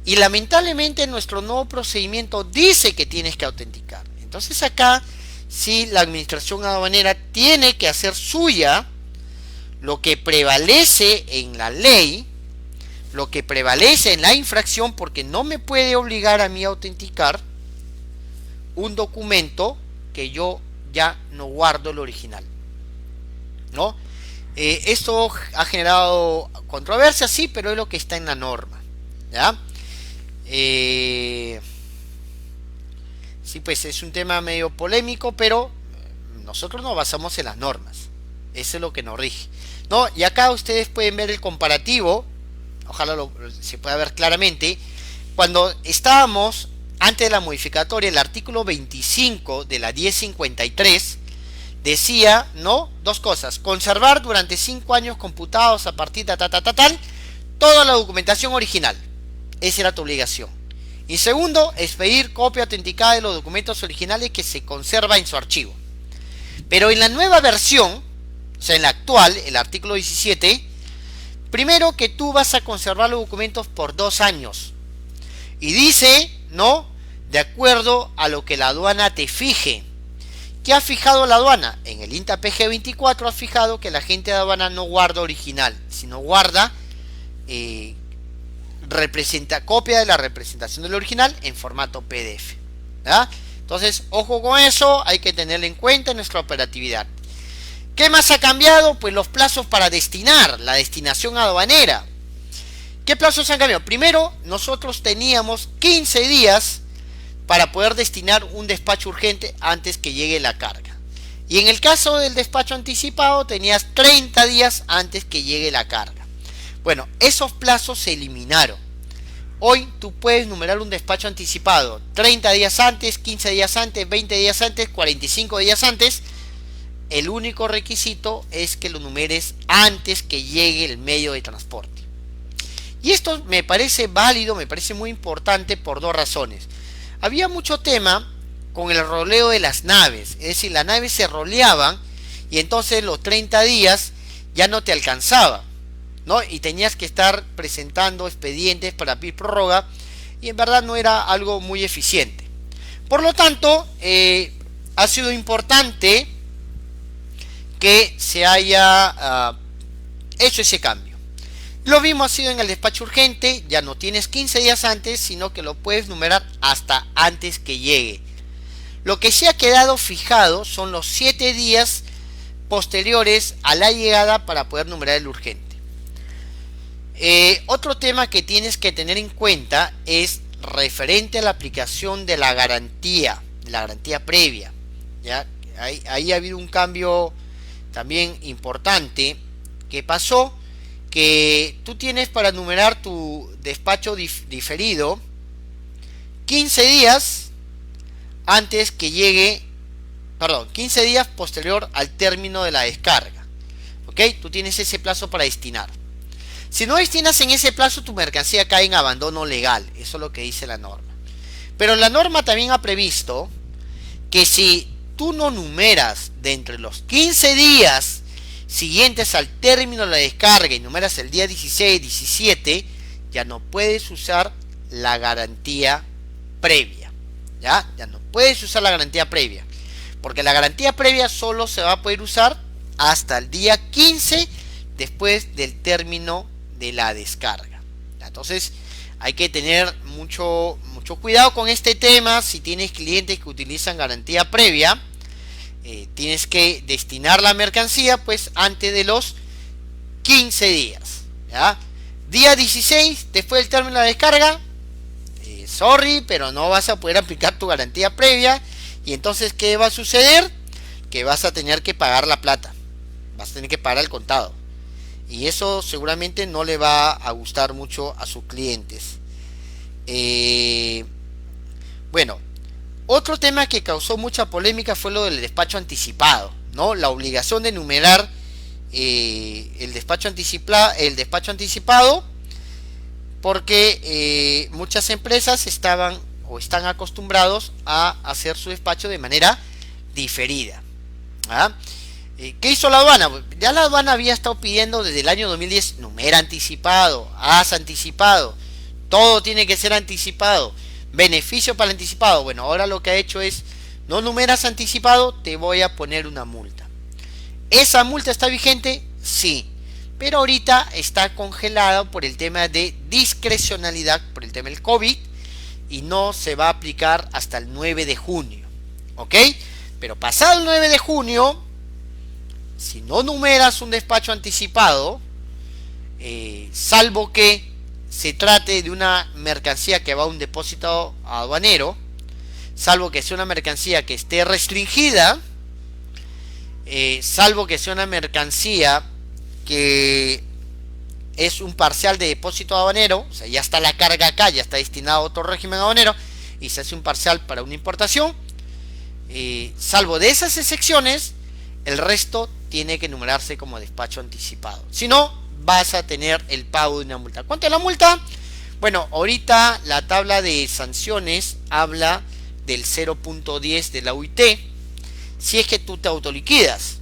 Y lamentablemente nuestro nuevo procedimiento dice que tienes que autenticar. Entonces acá sí la administración aduanera tiene que hacer suya lo que prevalece en la ley lo que prevalece en la infracción, porque no me puede obligar a mí a autenticar un documento que yo ya no guardo el original, ¿no? Esto ha generado controversia, sí, pero es lo que está en la norma, ¿ya? Sí, pues es un tema medio polémico, pero nosotros nos basamos en las normas. Eso es lo que nos rige, ¿no? Y acá ustedes pueden ver el comparativo, ojalá se pueda ver claramente. Cuando estábamos antes de la modificatoria, el artículo 25 de la 1053 decía, ¿no? Dos cosas: conservar durante 5 años computados a partir de tal, toda la documentación original. Esa era tu obligación. Y segundo, expedir copia autenticada de los documentos originales que se conserva en su archivo. Pero en la nueva versión, o sea, en la actual, el artículo 17, primero que tú vas a conservar los documentos por 2 años. Y dice, ¿no? De acuerdo a lo que la aduana te fije. ¿Qué ha fijado la aduana? En el INTA PG 24 ha fijado que la agente de aduana no guarda original, sino guarda copia de la representación del original en formato PDF, ¿verdad? Entonces, ojo con eso, hay que tenerlo en cuenta en nuestra operatividad. ¿Qué más ha cambiado? Pues los plazos para destinar, la destinación aduanera. ¿Qué plazos han cambiado? Primero, nosotros teníamos 15 días para poder destinar un despacho urgente antes que llegue la carga. Y en el caso del despacho anticipado tenías 30 días antes que llegue la carga. Bueno, esos plazos se eliminaron. Hoy tú puedes numerar un despacho anticipado 30 días antes, 15 días antes, 20 días antes, 45 días antes. El único requisito es que lo numeres antes que llegue el medio de transporte. Y esto me parece válido, me parece muy importante por 2 razones. Había mucho tema con el roleo de las naves, es decir, las naves se roleaban y entonces los 30 días ya no te alcanzaba, ¿no? Y tenías que estar presentando expedientes para pedir prórroga y en verdad no era algo muy eficiente. Por lo tanto, ha sido importante que se haya hecho ese cambio. Lo mismo ha sido en el despacho urgente, ya no tienes 15 días antes, sino que lo puedes numerar hasta antes que llegue. Lo que se ha quedado fijado son los 7 días posteriores a la llegada para poder numerar el urgente. Otro tema que tienes que tener en cuenta es referente a la aplicación de la garantía previa, ¿ya? Ahí ha habido un cambio también importante que pasó, que tú tienes para numerar tu despacho diferido 15 días antes que llegue, 15 días posterior al término de la descarga, ¿ok? Tú tienes ese plazo para destinar. Si no destinas en ese plazo, tu mercancía cae en abandono legal, eso es lo que dice la norma. Pero la norma también ha previsto que si tú no numeras de entre los 15 días siguientes al término de la descarga y numeras el día 16, 17, ya no puedes usar la garantía previa. Ya no puedes usar la garantía previa, porque la garantía previa solo se va a poder usar hasta el día 15 después del término de la descarga. Entonces hay que tener mucho cuidado con este tema. Si tienes clientes que utilizan garantía previa, tienes que destinar la mercancía pues antes de los 15 días, ¿ya? Día 16 después del término de la descarga, sorry, pero no vas a poder aplicar tu garantía previa. Y entonces, ¿qué va a suceder? Que vas a tener que pagar la plata, vas a tener que pagar al contado, y eso seguramente no le va a gustar mucho a sus clientes. Bueno, otro tema que causó mucha polémica fue lo del despacho anticipado, ¿no? La obligación de numerar el despacho anticipado, porque muchas empresas estaban o están acostumbrados a hacer su despacho de manera diferida. ¿Ah? ¿Qué hizo la aduana? Ya la aduana había estado pidiendo desde el año 2010, numera anticipado, haz anticipado, todo tiene que ser anticipado, beneficio para el anticipado. Bueno, ahora lo que ha hecho es, no numeras anticipado, te voy a poner una multa. ¿Esa multa está vigente? Sí, pero ahorita está congelado por el tema de discrecionalidad, por el tema del COVID, y no se va a aplicar hasta el 9 de junio. ¿Ok? Pero pasado el 9 de junio, si no numeras un despacho anticipado, salvo que se trate de una mercancía que va a un depósito aduanero, salvo que sea una mercancía que esté restringida, salvo que sea una mercancía que es un parcial de depósito aduanero, o sea, ya está la carga acá, ya está destinado a otro régimen aduanero y se hace un parcial para una importación, salvo de esas excepciones, el resto tiene que numerarse como despacho anticipado. Si no, vas a tener el pago de una multa. ¿Cuánto es la multa? Bueno, ahorita la tabla de sanciones habla del 0.10 de la UIT si es que tú te autoliquidas,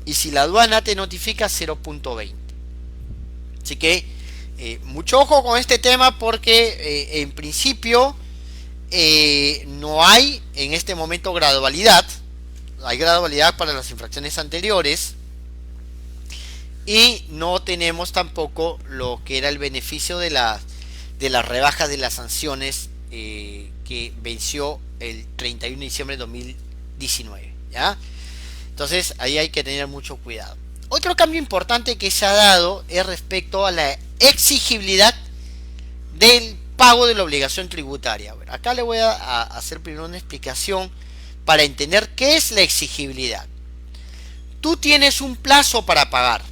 y si la aduana te notifica 0.20. Así que mucho ojo con este tema, porque en principio no hay en este momento gradualidad. Hay gradualidad para las infracciones anteriores y no tenemos tampoco lo que era el beneficio de las rebajas de las sanciones que venció el 31 de diciembre de 2019, ¿ya? Entonces ahí hay que tener mucho cuidado. Otro cambio importante que se ha dado es respecto a la exigibilidad del pago de la obligación tributaria. Bueno, acá le voy a hacer primero una explicación para entender qué es la exigibilidad. Tú tienes un plazo para pagar.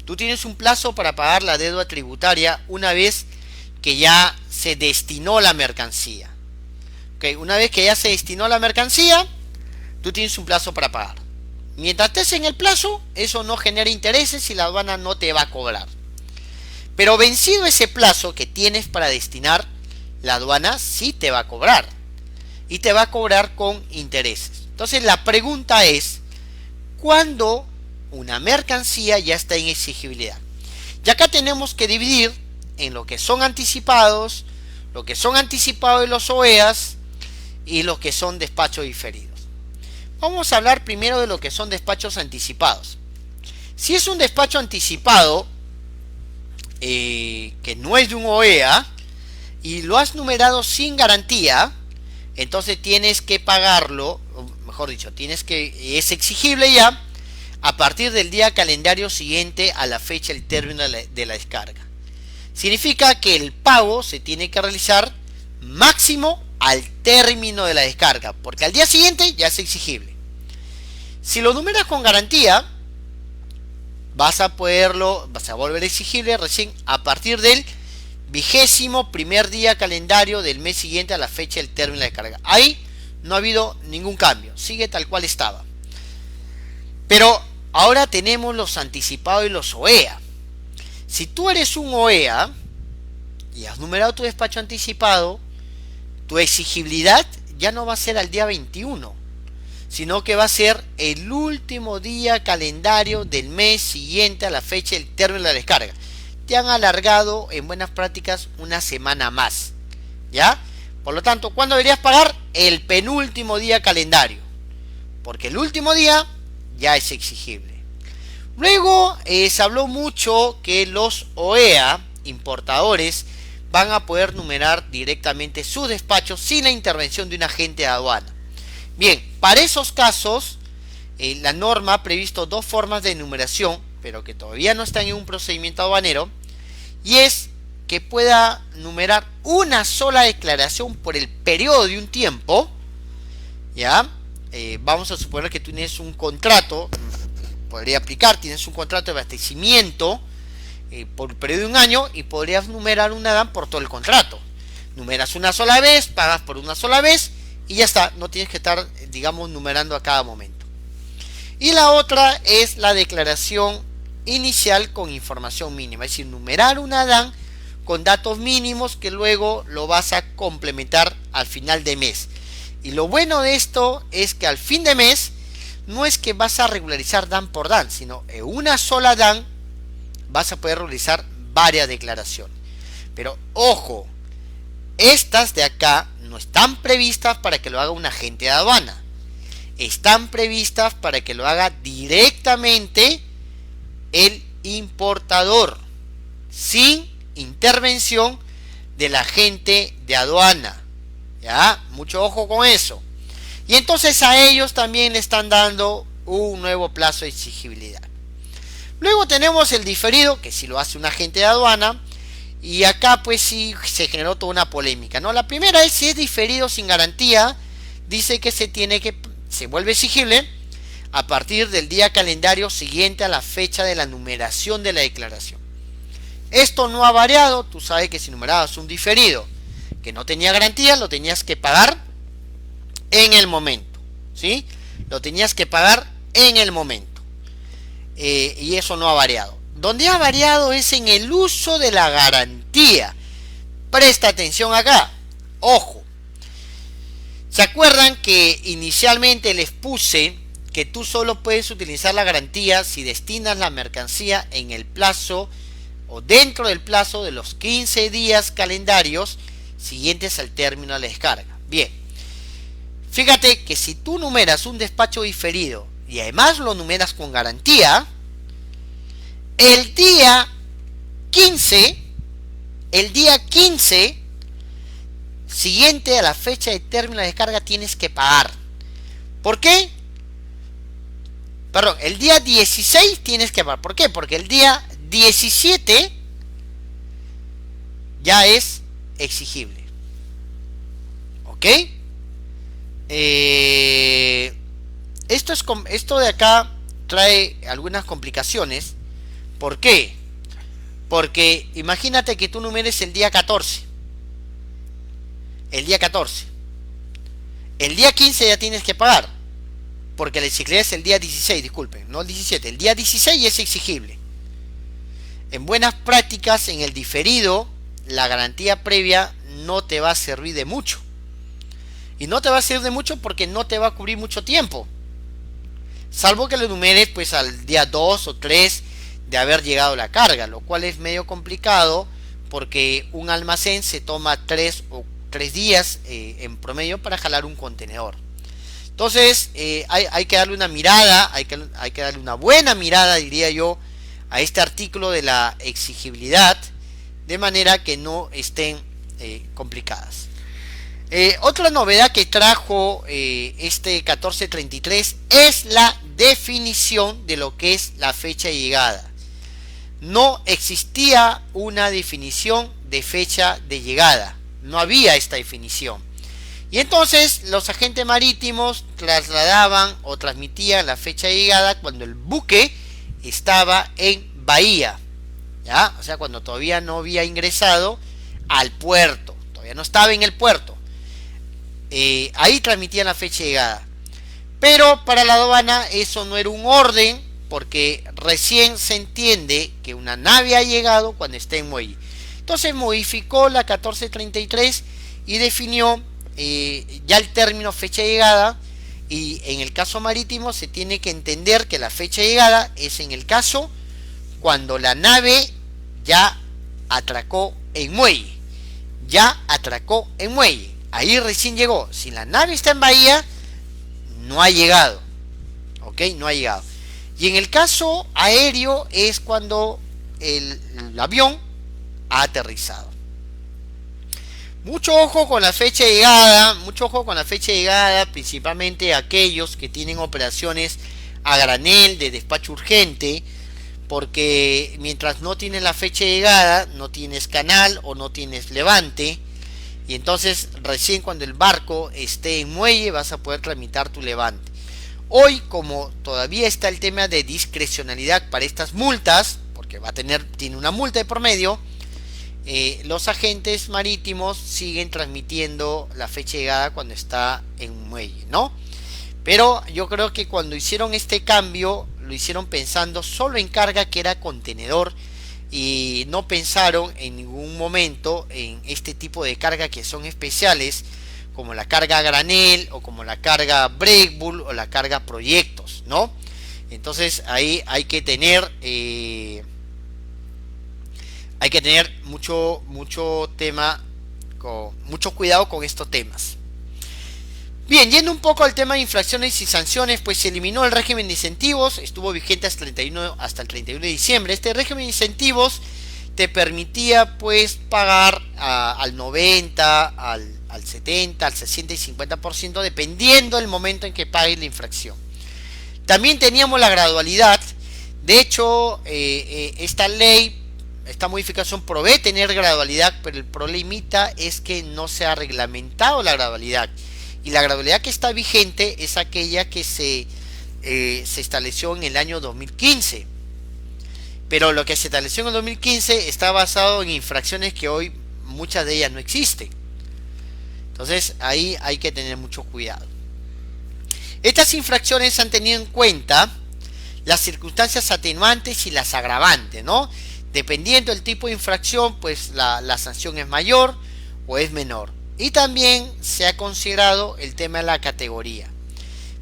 Tú tienes un plazo para pagar la deuda tributaria una vez que ya se destinó la mercancía. Okay, una vez que ya se destinó la mercancía, tú tienes un plazo para pagar. Mientras estés en el plazo, eso no genera intereses y la aduana no te va a cobrar. Pero vencido ese plazo que tienes para destinar, la aduana sí te va a cobrar. Y te va a cobrar con intereses. Entonces la pregunta es, ¿cuándo una mercancía ya está en exigibilidad? Y acá tenemos que dividir en lo que son anticipados, lo que son anticipados de los OEAs y lo que son despachos diferidos. Vamos a hablar primero de lo que son despachos anticipados. Si es un despacho anticipado que no es de un OEA y lo has numerado sin garantía, entonces tienes que pagarlo, o mejor dicho, es exigible ya a partir del día calendario siguiente a la fecha del término de la descarga. Significa que el pago se tiene que realizar máximo al término de la descarga, porque al día siguiente ya es exigible. Si lo numeras con garantía, vas a volver exigible recién a partir del 21º día calendario del mes siguiente a la fecha del término de la descarga. Ahí no ha habido ningún cambio, sigue tal cual estaba. Pero ahora tenemos los anticipados y los OEA. Si tú eres un OEA y has numerado tu despacho anticipado, tu exigibilidad ya no va a ser al día 21, sino que va a ser el último día calendario del mes siguiente a la fecha del término de la descarga. Te han alargado en buenas prácticas una semana más, ¿ya? Por lo tanto, ¿cuándo deberías pagar? El penúltimo día calendario, porque el último día ya es exigible. Luego se habló mucho que los OEA, importadores, van a poder numerar directamente sus despachos sin la intervención de un agente de aduana. Bien, para esos casos, la norma ha previsto dos formas de numeración, pero que todavía no están en un procedimiento aduanero, y es que pueda numerar una sola declaración por el periodo de un tiempo, ¿ya? Vamos a suponer que tú tienes un contrato, podría aplicar, tienes un contrato de abastecimiento por el periodo de un año y podrías numerar una DAN por todo el contrato. Numeras una sola vez, pagas por una sola vez y ya está, no tienes que estar, digamos, numerando a cada momento. Y la otra es la declaración inicial con información mínima, es decir, numerar una DAN con datos mínimos que luego lo vas a complementar al final de mes. Y lo bueno de esto es que al fin de mes no es que vas a regularizar DAN por DAN, sino en una sola DAN vas a poder realizar varias declaraciones. Pero ojo, estas de acá no están previstas para que lo haga un agente de aduana. Están previstas para que lo haga directamente el importador, sin intervención del agente de aduana. ¿Ya? Mucho ojo con eso. Y entonces a ellos también le están dando un nuevo plazo de exigibilidad. Luego tenemos el diferido, que si lo hace un agente de aduana, y acá pues sí se generó toda una polémica, ¿no? La primera es si es diferido sin garantía, dice que se vuelve exigible a partir del día calendario siguiente a la fecha de la numeración de la declaración. Esto no ha variado, tú sabes que si numerabas un diferido que no tenía garantía, lo tenías que pagar en el momento, ¿sí? Lo tenías que pagar en el momento. Y eso no ha variado. Donde ha variado es en el uso de la garantía. Presta atención acá. Ojo. ¿Se acuerdan que inicialmente les puse que tú solo puedes utilizar la garantía si destinas la mercancía en el plazo o dentro del plazo de los 15 días calendarios siguientes al término de la descarga? Bien. Fíjate que si tú numeras un despacho diferido y además lo numeras con garantía, el día 15 siguiente a la fecha de término de descarga tienes que pagar. ¿Por qué? Perdón, el día 16 tienes que pagar. ¿Por qué? Porque el día 17 ya es exigible. ¿Ok? Esto de acá trae algunas complicaciones. ¿Por qué? Porque imagínate que tú numeres el día 14. El día 14. El día 15 ya tienes que pagar. Porque la exigibilidad es el día 16, disculpen, no el 17. El día 16 es exigible. En buenas prácticas, en el diferido, la garantía previa no te va a servir de mucho. Y no te va a servir de mucho porque no te va a cubrir mucho tiempo. Salvo que lo numeres pues al día 2 o 3 de haber llegado la carga, lo cual es medio complicado porque un almacén se toma 3 días en promedio para jalar un contenedor. Entonces hay que darle una mirada, hay que darle una buena mirada, diría yo, a este artículo de la exigibilidad, de manera que no estén complicadas. Otra novedad que trajo este 1433 es la definición de lo que es la fecha de llegada. No existía una definición de fecha de llegada, no había esta definición. Y entonces los agentes marítimos trasladaban o transmitían la fecha de llegada cuando el buque estaba en bahía, ¿ya? O sea, cuando todavía no había ingresado al puerto, todavía no estaba en el puerto. Ahí transmitían la fecha de llegada. Pero para la aduana eso no era un orden, porque recién se entiende que una nave ha llegado cuando está en muelle. Entonces modificó la 1433 y definió ya el término fecha de llegada, y en el caso marítimo se tiene que entender que la fecha de llegada es en el caso cuando la nave ya atracó en muelle. Ya atracó en muelle. Ahí recién llegó. Si la nave está en bahía, no ha llegado. ¿Ok? No ha llegado. Y en el caso aéreo es cuando el avión ha aterrizado. Mucho ojo con la fecha de llegada. Mucho ojo con la fecha de llegada. Principalmente aquellos que tienen operaciones a granel de despacho urgente. Porque mientras no tienes la fecha de llegada, no tienes canal o no tienes levante. Y entonces recién cuando el barco esté en muelle vas a poder tramitar tu levante. Hoy, como todavía está el tema de discrecionalidad para estas multas, porque tiene una multa de por medio, los agentes marítimos siguen transmitiendo la fecha de llegada cuando está en muelle, ¿no? Pero yo creo que cuando hicieron este cambio, lo hicieron pensando solo en carga que era contenedor, y no pensaron en ningún momento en este tipo de carga que son especiales, como la carga granel o como la carga breakbulk o la carga proyectos, ¿no? Entonces ahí hay que tener mucho tema, mucho cuidado con estos temas. Bien, yendo un poco al tema de infracciones y sanciones, pues se eliminó el régimen de incentivos, estuvo vigente hasta el 31 de diciembre. Este régimen de incentivos te permitía pues pagar al 90, al 70, al 60 y 50% dependiendo del momento en que pagues la infracción. También teníamos la gradualidad. De hecho, esta ley, esta modificación provee tener gradualidad, pero el problemita es que no se ha reglamentado la gradualidad. Y la gradualidad que está vigente es aquella que se estableció en el año 2015. Pero lo que se estableció en el 2015 está basado en infracciones que hoy muchas de ellas no existen. Entonces ahí hay que tener mucho cuidado. Estas infracciones han tenido en cuenta las circunstancias atenuantes y las agravantes, ¿no? Dependiendo del tipo de infracción, pues la sanción es mayor o es menor. Y también se ha considerado el tema de la categoría.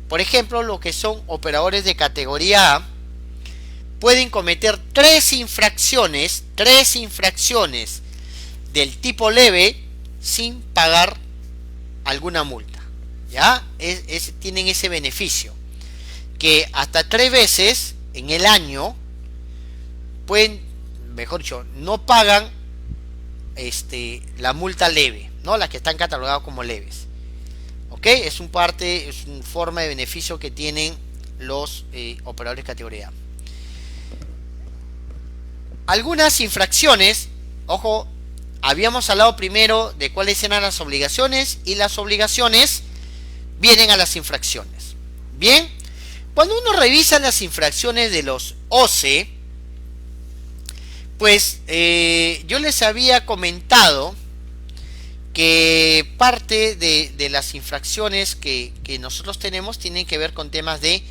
Por ejemplo, lo que son operadores de categoría A pueden cometer tres infracciones del tipo leve sin pagar alguna multa. ¿Ya? Tienen ese beneficio. Que hasta 3 veces en el año pueden, mejor dicho, no pagan la multa leve, ¿no? Las que están catalogadas como leves. ¿Ok? Es una forma de beneficio que tienen los operadores de categoría A. Algunas infracciones, ojo, habíamos hablado primero de cuáles eran las obligaciones y las obligaciones vienen a las infracciones. Bien, cuando uno revisa las infracciones de los OCE, pues yo les había comentado que parte de las infracciones que nosotros tenemos tienen que ver con temas de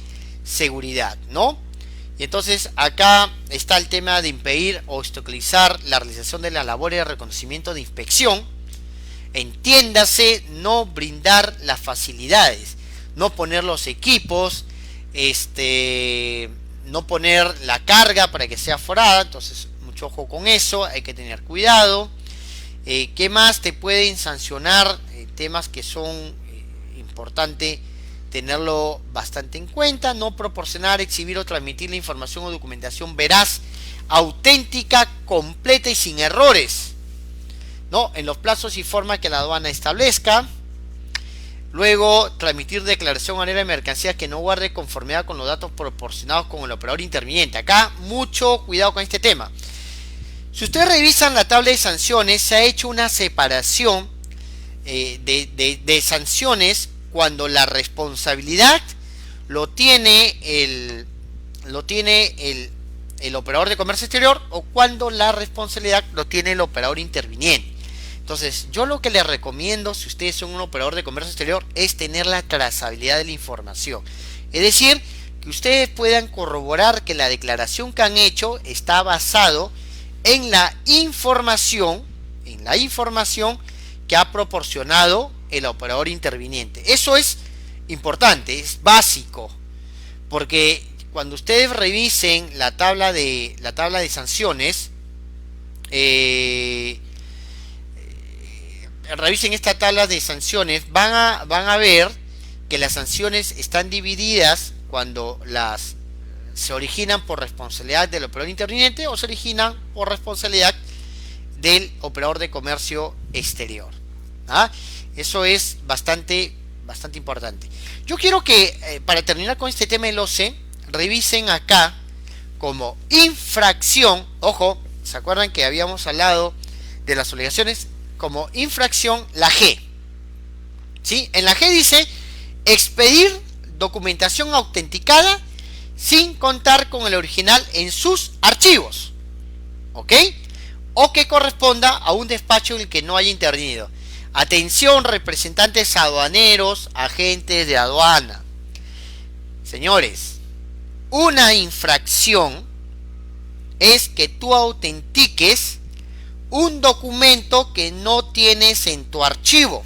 seguridad, ¿no? Y entonces acá está el tema de impedir o obstaculizar la realización de las labores de reconocimiento de inspección. Entiéndase, no brindar las facilidades, no poner los equipos, no poner la carga para que sea forada. Entonces mucho ojo con eso, hay que tener cuidado. ¿Qué más te pueden sancionar? Temas que son importantes tenerlo bastante en cuenta. No proporcionar, exhibir o transmitir la información o documentación veraz, auténtica, completa y sin errores, ¿no? En los plazos y forma que la aduana establezca. Luego, transmitir declaración anual de mercancías que no guarde conformidad con los datos proporcionados con el operador interviniente. Acá mucho cuidado con este tema. Si ustedes revisan la tabla de sanciones, se ha hecho una separación de sanciones cuando la responsabilidad lo tiene el operador de comercio exterior o cuando la responsabilidad lo tiene el operador interviniente. Entonces, yo lo que les recomiendo, si ustedes son un operador de comercio exterior, es tener la trazabilidad de la información. Es decir, que ustedes puedan corroborar que la declaración que han hecho está basado en la información que ha proporcionado el operador interviniente. Eso es importante, es básico, porque cuando ustedes revisen la tabla de sanciones, revisen esta tabla de sanciones, van a ver que las sanciones están divididas cuando se originan por responsabilidad del operador interviniente o se originan por responsabilidad del operador de comercio exterior. ¿Ah? Eso es bastante importante. Yo quiero que, para terminar con este tema del OCE, revisen acá como infracción, ojo, ¿se acuerdan que habíamos hablado de las obligaciones? Como infracción, la G. ¿Sí? En la G dice expedir documentación autenticada sin contar con el original en sus archivos. ¿Ok? O que corresponda a un despacho en el que no haya intervenido. Atención, representantes aduaneros, agentes de aduana. Señores, una infracción es que tú autentiques un documento que no tienes en tu archivo.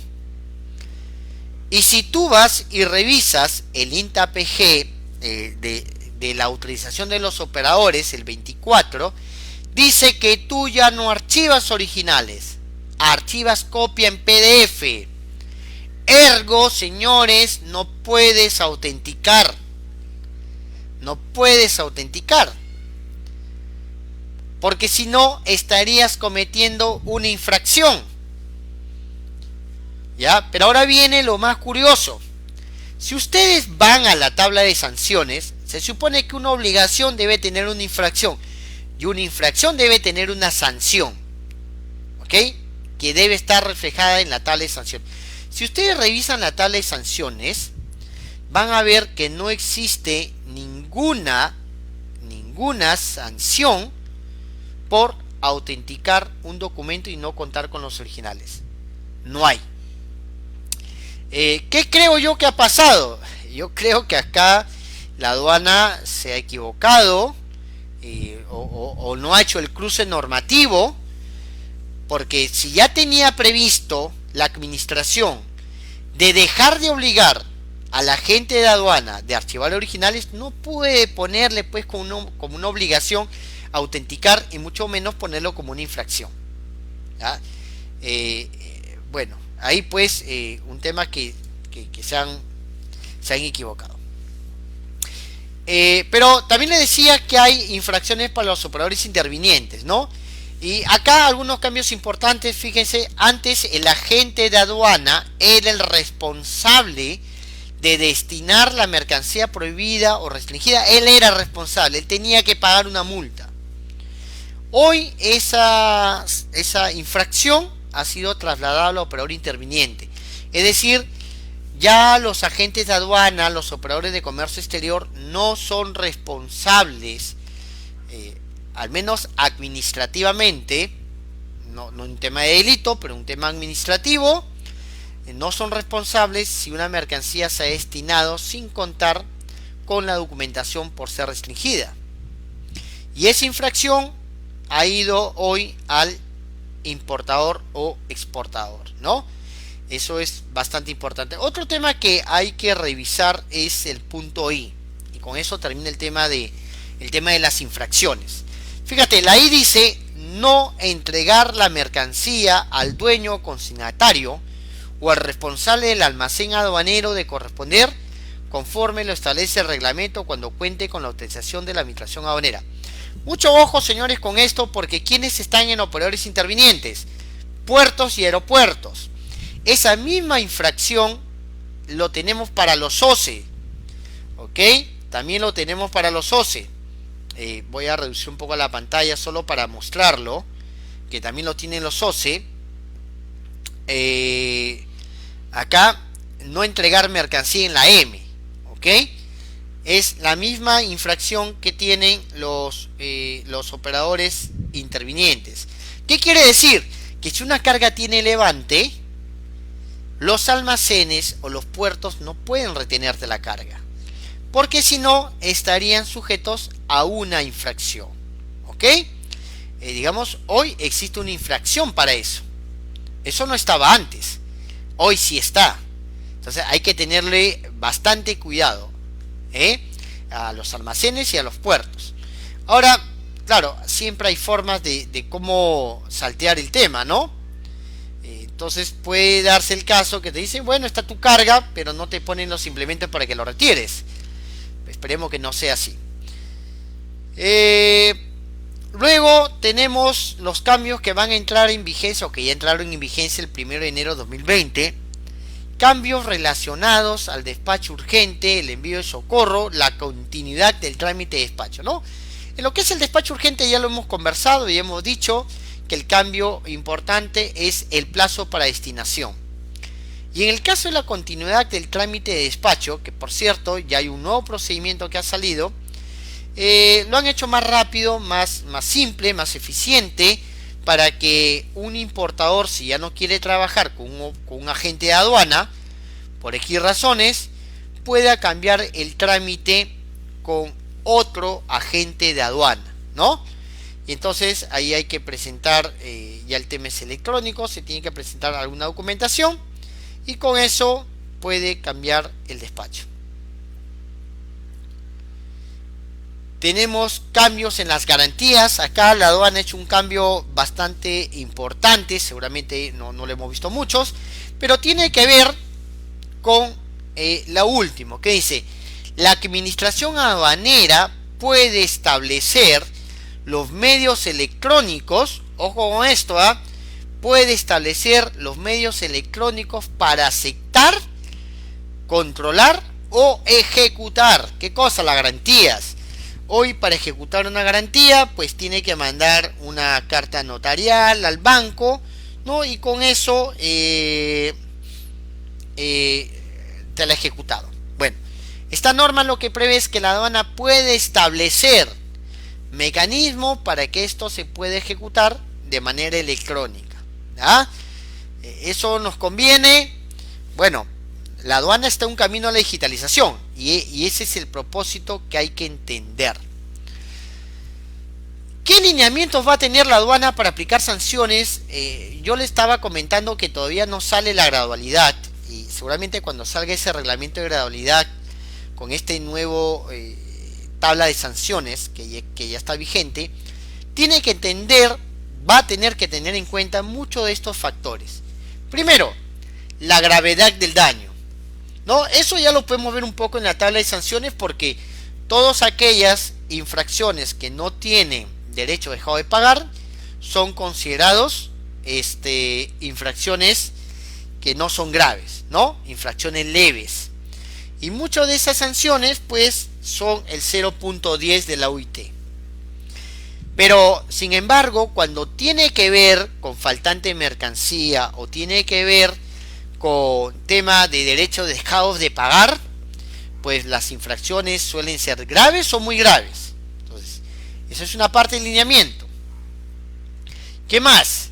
Y si tú vas y revisas el INTA-PG de la autorización de los operadores, el 24, dice que tú ya no archivas originales, archivas copia en PDF. embargo, señores, no puedes autenticar. No puedes autenticar. Porque si no, estarías cometiendo una infracción. ¿Ya? Pero ahora viene lo más curioso. Si ustedes van a la tabla de sanciones, se supone que una obligación debe tener una infracción. Y una infracción debe tener una sanción. ¿Ok? Que debe estar reflejada en la tabla de sanciones. Si ustedes revisan la tabla de sanciones, van a ver que no existe ninguna sanción por autenticar un documento y no contar con los originales. No hay. ¿Qué creo yo que ha pasado? Yo creo que acá la aduana se ha equivocado o no ha hecho el cruce normativo, porque si ya tenía previsto la administración de dejar de obligar a la gente de aduana de archivar originales, no puede ponerle pues como una obligación autenticar y mucho menos ponerlo como una infracción. ¿Ya? Bueno, ahí pues un tema que se han equivocado. Pero también le decía que hay infracciones para los operadores intervinientes, ¿no? Y acá algunos cambios importantes. Fíjense, antes el agente de aduana era el responsable de destinar la mercancía prohibida o restringida. Él era responsable, él tenía que pagar una multa. Hoy esa infracción ha sido trasladada al operador interviniente. Es decir, ya los agentes de aduana, los operadores de comercio exterior, no son responsables, al menos administrativamente, no un tema de delito, pero un tema administrativo, no son responsables si una mercancía se ha destinado sin contar con la documentación por ser restringida. Y esa infracción ha ido hoy al importador o exportador, ¿no? Eso es bastante importante. Otro tema que hay que revisar es el punto I. Y con eso termina el tema de las infracciones. Fíjate, la I dice no entregar la mercancía al dueño consignatario o al responsable del almacén aduanero de corresponder conforme lo establece el reglamento cuando cuente con la autorización de la administración aduanera. Mucho ojo, señores, con esto, porque ¿quiénes están en operadores intervinientes? Puertos y aeropuertos. Esa misma infracción lo tenemos para los OCE. ¿Ok? También lo tenemos para los OCE. Voy a reducir un poco la pantalla solo para mostrarlo, que también lo tienen los OCE. Acá, no entregar mercancía en la M. ¿Ok? Es la misma infracción que tienen los operadores intervinientes. ¿Qué quiere decir? Que si una carga tiene levante, los almacenes o los puertos no pueden retenerte la carga, porque si no estarían sujetos a una infracción. ¿Ok? Digamos, hoy existe una infracción para eso. Eso no estaba antes. Hoy sí está. Entonces hay que tenerle bastante cuidado a los almacenes y a los puertos. Ahora, claro, siempre hay formas de cómo saltear el tema, ¿no? Entonces puede darse el caso que te dicen, bueno, está tu carga, pero no te ponen los implementos para que lo retires. Esperemos que no sea así. Luego tenemos los cambios que van a entrar en vigencia o que ya entraron en vigencia el 1 de enero de 2020. Cambios relacionados al despacho urgente, el envío de socorro, la continuidad del trámite de despacho, ¿no? En lo que es el despacho urgente ya lo hemos conversado y hemos dicho que el cambio importante es el plazo para destinación. Y en el caso de la continuidad del trámite de despacho, que por cierto ya hay un nuevo procedimiento que ha salido, lo han hecho más rápido, más simple, más eficiente, para que un importador, si ya no quiere trabajar con un agente de aduana, por X razones, pueda cambiar el trámite con otro agente de aduana, ¿no? Y entonces ahí hay que presentar, ya el tema es electrónico, se tiene que presentar alguna documentación y con eso puede cambiar el despacho. Tenemos cambios en las garantías. Acá la aduana ha hecho un cambio bastante importante. Seguramente no lo hemos visto muchos. Pero tiene que ver con la última, que dice: la administración aduanera puede establecer los medios electrónicos, ojo con esto, puede establecer los medios electrónicos para aceptar, controlar o ejecutar. ¿Qué cosa? Las garantías. Hoy, para ejecutar una garantía, pues tiene que mandar una carta notarial al banco, ¿no? Y con eso te la ha ejecutado. Bueno, esta norma lo que prevé es que la aduana puede establecer mecanismos para que esto se pueda ejecutar de manera electrónica, ¿ya? Eso nos conviene. Bueno, la aduana está en un camino a la digitalización y ese es el propósito que hay que entender. ¿Qué lineamientos va a tener la aduana para aplicar sanciones? Yo le estaba comentando que todavía no sale la gradualidad, y seguramente cuando salga ese reglamento de gradualidad con este nuevo tabla de sanciones que ya está vigente, tiene que entender, va a tener que tener en cuenta muchos de estos factores. Primero, la gravedad del daño, ¿no? Eso ya lo podemos ver un poco en la tabla de sanciones, porque todas aquellas infracciones que no tienen derecho dejado de pagar son considerados infracciones que no son graves, ¿no? Infracciones leves. Y muchas de esas sanciones pues son el 0.10 de la UIT. Pero sin embargo, cuando tiene que ver con faltante de mercancía o tiene que ver con tema de derechos dejados de pagar, pues las infracciones suelen ser graves o muy graves. Entonces, eso es una parte del lineamiento. ¿Qué más?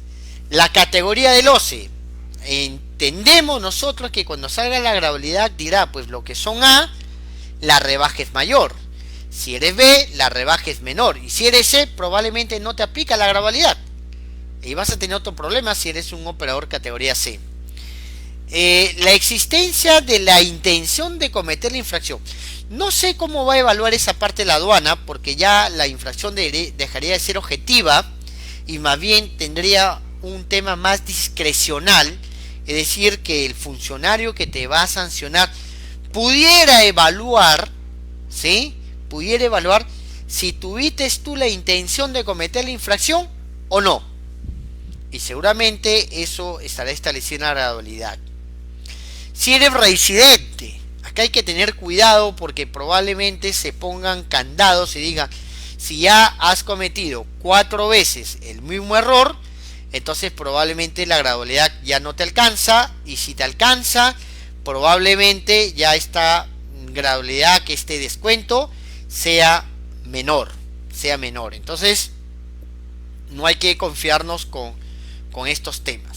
La categoría del OCE. Entendemos nosotros que cuando salga la gradualidad dirá, pues lo que son A, la rebaja es mayor. Si eres B, la rebaja es menor. Y si eres C, probablemente no te aplica la gradualidad. Y vas a tener otro problema si eres un operador categoría C. La existencia de la intención de cometer la infracción. No sé cómo va a evaluar esa parte de la aduana, porque ya la infracción dejaría de ser objetiva y más bien tendría un tema más discrecional. Es decir, que el funcionario que te va a sancionar pudiera evaluar, ¿sí? Pudiera evaluar si tuviste tú la intención de cometer la infracción o no. Y seguramente eso estará establecido en la gradualidad. Si eres reincidente, acá hay que tener cuidado, porque probablemente se pongan candados y digan: si ya has cometido 4 veces el mismo error, entonces probablemente la gradualidad ya no te alcanza, y si te alcanza, probablemente ya esta gradualidad, que este descuento sea menor. Entonces no hay que confiarnos con estos temas.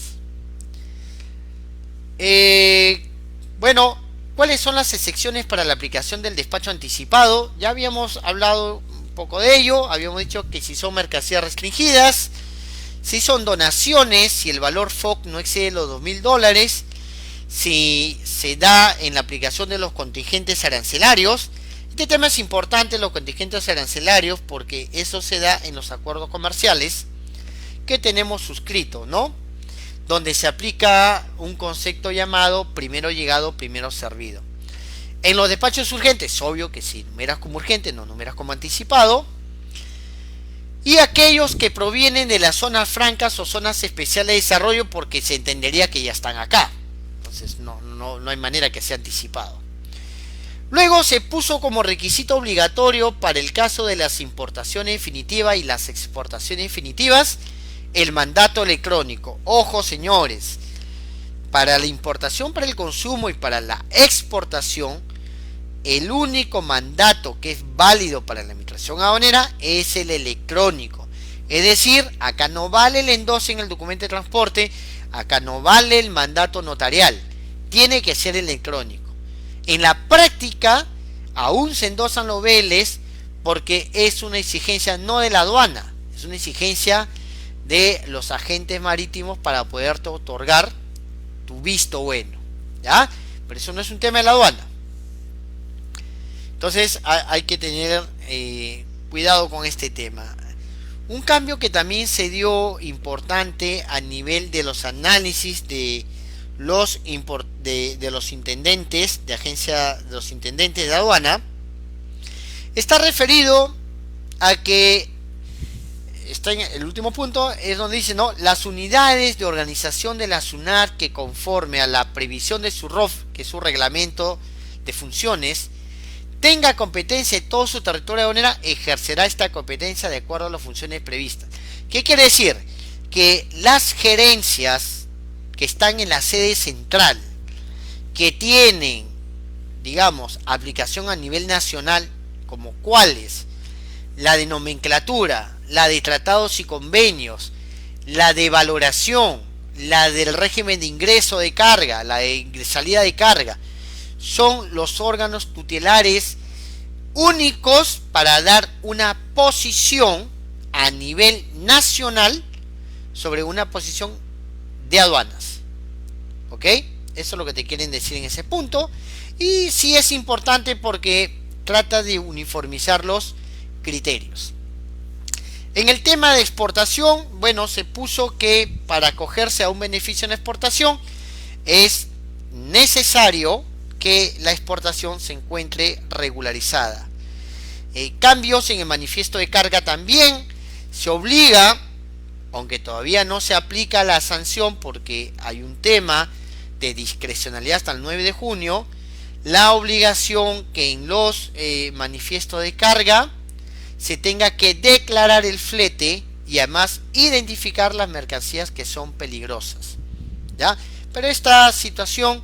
Bueno, ¿cuáles son las excepciones para la aplicación del despacho anticipado? Ya habíamos hablado un poco de ello. Habíamos dicho que si son mercancías restringidas, si son donaciones, si el valor FOC no excede los $2.000, si se da en la aplicación de los contingentes arancelarios. Este tema es importante, los contingentes arancelarios, porque eso se da en los acuerdos comerciales que tenemos suscritos, ¿no? Donde se aplica un concepto llamado primero llegado, primero servido. En los despachos urgentes, obvio que si numeras como urgente, no numeras como anticipado. Y aquellos que provienen de las zonas francas o zonas especiales de desarrollo, porque se entendería que ya están acá. Entonces no hay manera que sea anticipado. Luego se puso como requisito obligatorio para el caso de las importaciones definitivas y las exportaciones definitivas el mandato electrónico. Ojo, señores, para la importación, para el consumo y para la exportación, el único mandato que es válido para la administración aduanera es el electrónico. Es decir, acá no vale el endoso en el documento de transporte, acá no vale el mandato notarial, tiene que ser electrónico. En la práctica aún se endosan los BLs, porque es una exigencia no de la aduana, es una exigencia de los agentes marítimos para poderte otorgar tu visto bueno, ¿ya? Pero eso no es un tema de la aduana. Entonces hay que tener cuidado con este tema. Un cambio que también se dio importante a nivel de los análisis de de los intendentes de agencia, de los intendentes de aduana, está referido a que está en el último punto, es donde dice, ¿no? Las unidades de organización de la SUNAT que conforme a la previsión de su ROF, que es su reglamento de funciones, tenga competencia en todo su territorio aduanera, ejercerá esta competencia de acuerdo a las funciones previstas. ¿Qué quiere decir? Que las gerencias que están en la sede central, que tienen, digamos, aplicación a nivel nacional, como cuáles, la de nomenclatura, la de tratados y convenios, la de valoración, la del régimen de ingreso de carga, la de salida de carga, son los órganos tutelares únicos para dar una posición a nivel nacional sobre una posición de aduanas. ¿Ok? Eso es lo que te quieren decir en ese punto. Y sí es importante porque trata de uniformizar los criterios. En el tema de exportación, bueno, se puso que para acogerse a un beneficio en exportación es necesario que la exportación se encuentre regularizada. Cambios en el manifiesto de carga también se obliga, aunque todavía no se aplica la sanción porque hay un tema de discrecionalidad hasta el 9 de junio, la obligación que en los manifiestos de carga se tenga que declarar el flete y además identificar las mercancías que son peligrosas, ¿ya? Pero esta situación,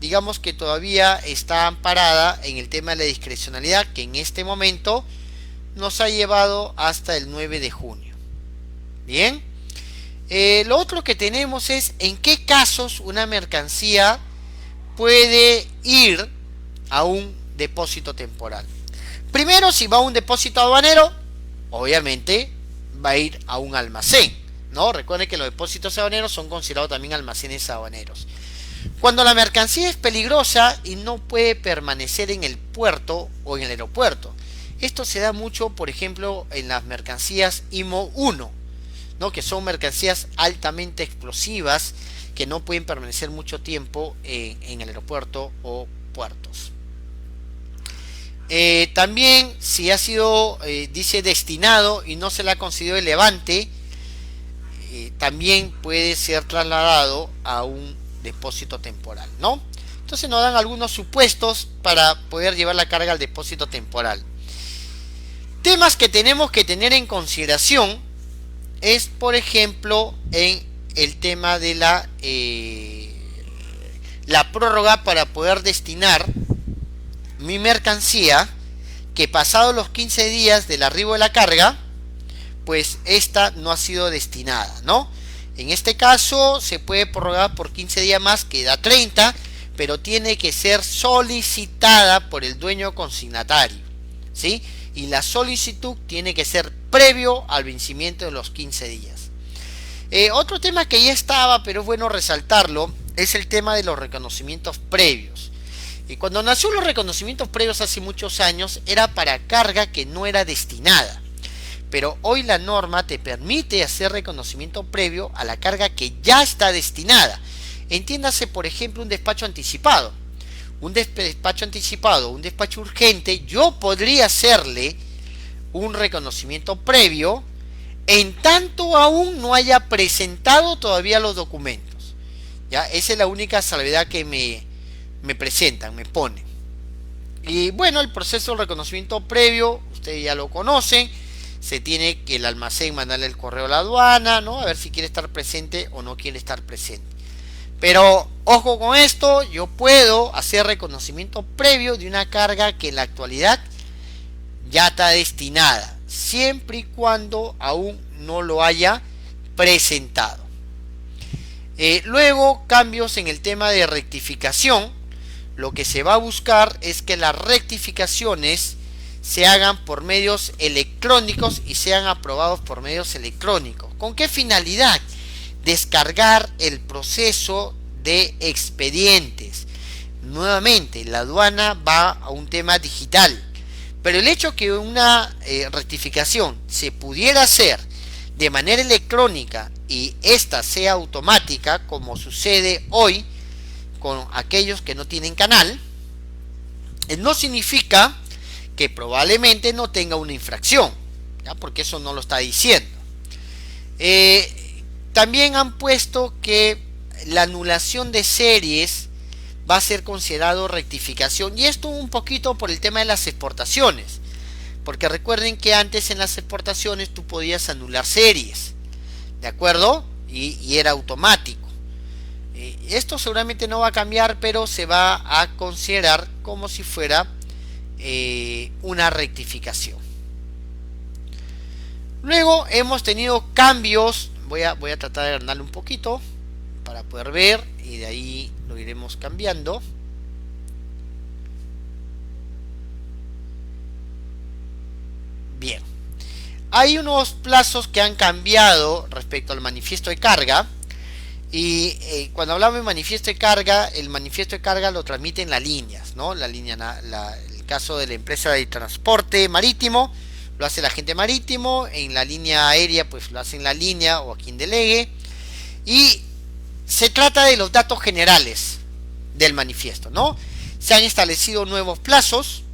digamos que todavía está amparada en el tema de la discrecionalidad, que en este momento nos ha llevado hasta el 9 de junio. Bien, lo otro que tenemos es en qué casos una mercancía puede ir a un depósito temporal. Primero, si va a un depósito aduanero, obviamente va a ir a un almacén, ¿no? Recuerden que los depósitos aduaneros son considerados también almacenes aduaneros. Cuando la mercancía es peligrosa y no puede permanecer en el puerto o en el aeropuerto. Esto se da mucho, por ejemplo, en las mercancías IMO 1, ¿no? Que son mercancías altamente explosivas que no pueden permanecer mucho tiempo en el aeropuerto o puertos. También si ha sido, dice, destinado y no se le ha concedido el levante, también puede ser trasladado a un depósito temporal, ¿no? Entonces nos dan algunos supuestos para poder llevar la carga al depósito temporal. Temas que tenemos que tener en consideración es, por ejemplo, en el tema de la prórroga para poder destinar mi mercancía, que pasado los 15 días del arribo de la carga, pues esta no ha sido destinada, ¿no? En este caso se puede prorrogar por 15 días más, que da 30, pero tiene que ser solicitada por el dueño consignatario, ¿sí? Y la solicitud tiene que ser previo al vencimiento de los 15 días. Otro tema que ya estaba, pero es bueno resaltarlo, es el tema de los reconocimientos previos. Y cuando nació los reconocimientos previos hace muchos años, era para carga que no era destinada. Pero hoy la norma te permite hacer reconocimiento previo a la carga que ya está destinada. Entiéndase, por ejemplo, un despacho anticipado. Un despacho anticipado, un despacho urgente, yo podría hacerle un reconocimiento previo en tanto aún no haya presentado todavía los documentos. ¿Ya? Esa es la única salvedad que me presentan, me ponen. Y bueno, el proceso de reconocimiento previo, ustedes ya lo conocen. Se tiene que el almacén mandarle el correo a la aduana, ¿no? A ver si quiere estar presente o no quiere estar presente. Pero ojo con esto, yo puedo hacer reconocimiento previo de una carga que en la actualidad ya está destinada, siempre y cuando aún no lo haya presentado. Luego, cambios en el tema de rectificación. Lo que se va a buscar es que las rectificaciones se hagan por medios electrónicos y sean aprobados por medios electrónicos. ¿Con qué finalidad? Descargar el proceso de expedientes. Nuevamente, la aduana va a un tema digital, pero el hecho que una rectificación se pudiera hacer de manera electrónica y esta sea automática, como sucede hoy, con aquellos que no tienen canal, no significa que probablemente no tenga una infracción, ¿ya? Porque eso no lo está diciendo. También han puesto que la anulación de series va a ser considerado rectificación, y esto un poquito por el tema de las exportaciones, porque recuerden que antes en las exportaciones tú podías anular series, ¿de acuerdo? Y era automático. Esto seguramente no va a cambiar, pero se va a considerar como si fuera una rectificación. Luego hemos tenido cambios. Voy a tratar de agrandarle un poquito para poder ver, y de ahí lo iremos cambiando. Bien, hay unos plazos que han cambiado respecto al manifiesto de carga. Y cuando hablamos de manifiesto de carga, el manifiesto de carga lo transmiten las líneas, ¿no? El caso de la empresa de transporte marítimo lo hace el agente marítimo, en la línea aérea pues lo hace en la línea o a quien delegue, y se trata de los datos generales del manifiesto, ¿no? Se han establecido nuevos plazos,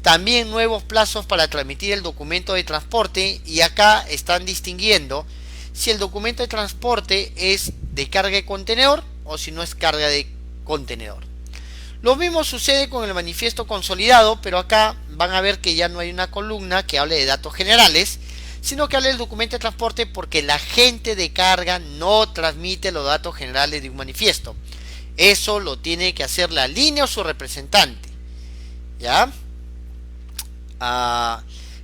también nuevos plazos para transmitir el documento de transporte, y acá están distinguiendo si el documento de transporte es de carga de contenedor o si no es carga de contenedor. Lo mismo sucede con el manifiesto consolidado, pero acá van a ver que ya no hay una columna que hable de datos generales, sino que hable del documento de transporte, porque el agente de carga no transmite los datos generales de un manifiesto. Eso lo tiene que hacer la línea o su representante, ¿ya?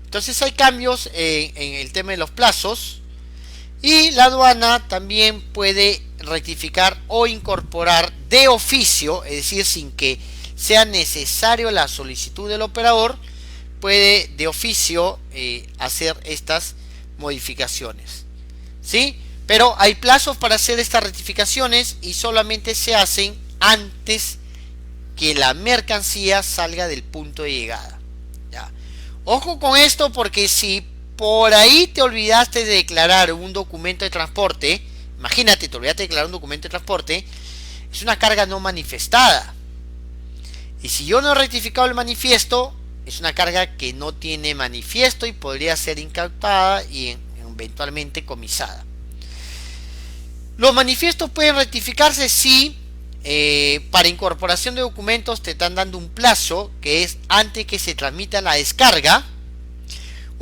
Entonces hay cambios en el tema de los plazos. Y la aduana también puede rectificar o incorporar de oficio, es decir, sin que sea necesario la solicitud del operador, puede de oficio hacer estas modificaciones, ¿sí? Pero hay plazos para hacer estas rectificaciones y solamente se hacen antes que la mercancía salga del punto de llegada, ¿ya? Ojo con esto, porque si por ahí te olvidaste de declarar un documento de transporte, imagínate, te olvidaste de declarar un documento de transporte, es una carga no manifestada. Y si yo no he rectificado el manifiesto, es una carga que no tiene manifiesto y podría ser incautada y eventualmente comisada. Los manifiestos pueden rectificarse si para incorporación de documentos te están dando un plazo, que es antes que se transmita la descarga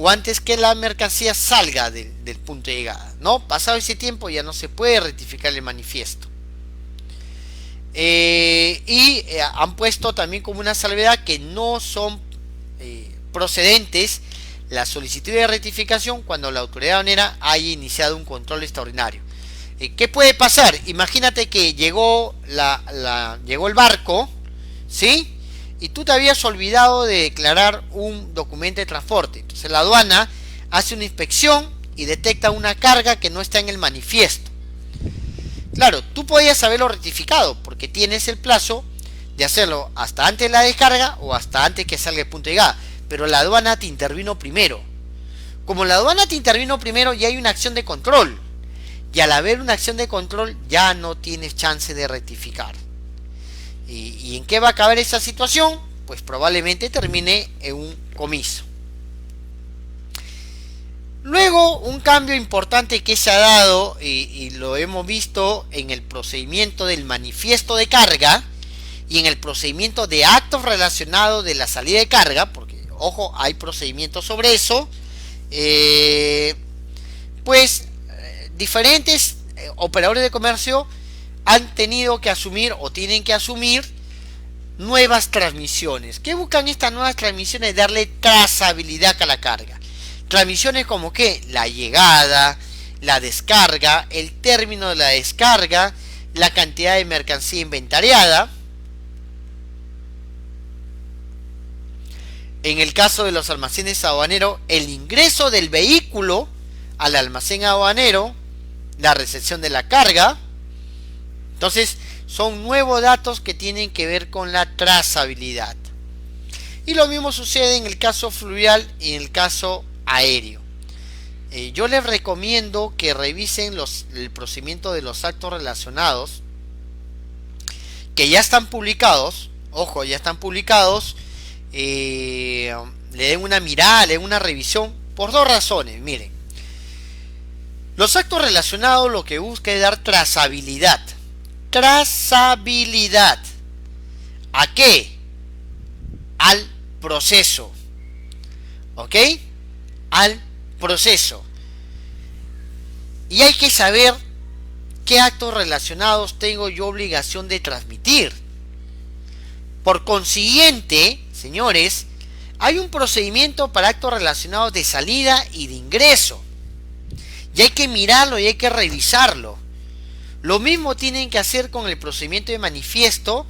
o antes que la mercancía salga del punto de llegada, ¿no? Pasado ese tiempo ya no se puede rectificar el manifiesto. Han puesto también como una salvedad que no son procedentes las solicitudes de rectificación cuando la autoridad aduanera haya iniciado un control extraordinario. ¿Qué puede pasar? Imagínate que llegó el barco, ¿sí? Y tú te habías olvidado de declarar un documento de transporte. Entonces la aduana hace una inspección y detecta una carga que no está en el manifiesto. Claro, tú podías haberlo rectificado porque tienes el plazo de hacerlo hasta antes de la descarga o hasta antes que salga el punto de llegada, pero la aduana te intervino primero. Como la aduana te intervino primero, ya hay una acción de control, y al haber una acción de control ya no tienes chance de rectificar. ¿Y en qué va a acabar esa situación? Pues probablemente termine en un comiso. Luego, un cambio importante que se ha dado, y lo hemos visto en el procedimiento del manifiesto de carga y en el procedimiento de actos relacionados de la salida de carga, porque, ojo, hay procedimientos sobre eso, diferentes operadores de comercio han tenido que asumir o tienen que asumir nuevas transmisiones. ¿Qué buscan estas nuevas transmisiones? Darle trazabilidad a la carga. Transmisiones como que la llegada, la descarga, el término de la descarga, la cantidad de mercancía inventariada. En el caso de los almacenes aduaneros, el ingreso del vehículo al almacén aduanero, la recepción de la carga. Entonces, son nuevos datos que tienen que ver con la trazabilidad. Y lo mismo sucede en el caso fluvial y en el caso aéreo. Yo les recomiendo que revisen el procedimiento de los actos relacionados, que ya están publicados, ojo, ya están publicados, le den una mirada, le den una revisión, por dos razones. Miren, los actos relacionados lo que busca es dar trazabilidad. Trazabilidad. ¿A qué? Al proceso. ¿Ok? Al proceso. Y hay que saber qué actos relacionados tengo yo obligación de transmitir. Por consiguiente, señores, hay un procedimiento para actos relacionados de salida y de ingreso. Y hay que mirarlo y hay que revisarlo. Lo mismo tienen que hacer con el procedimiento de manifiesto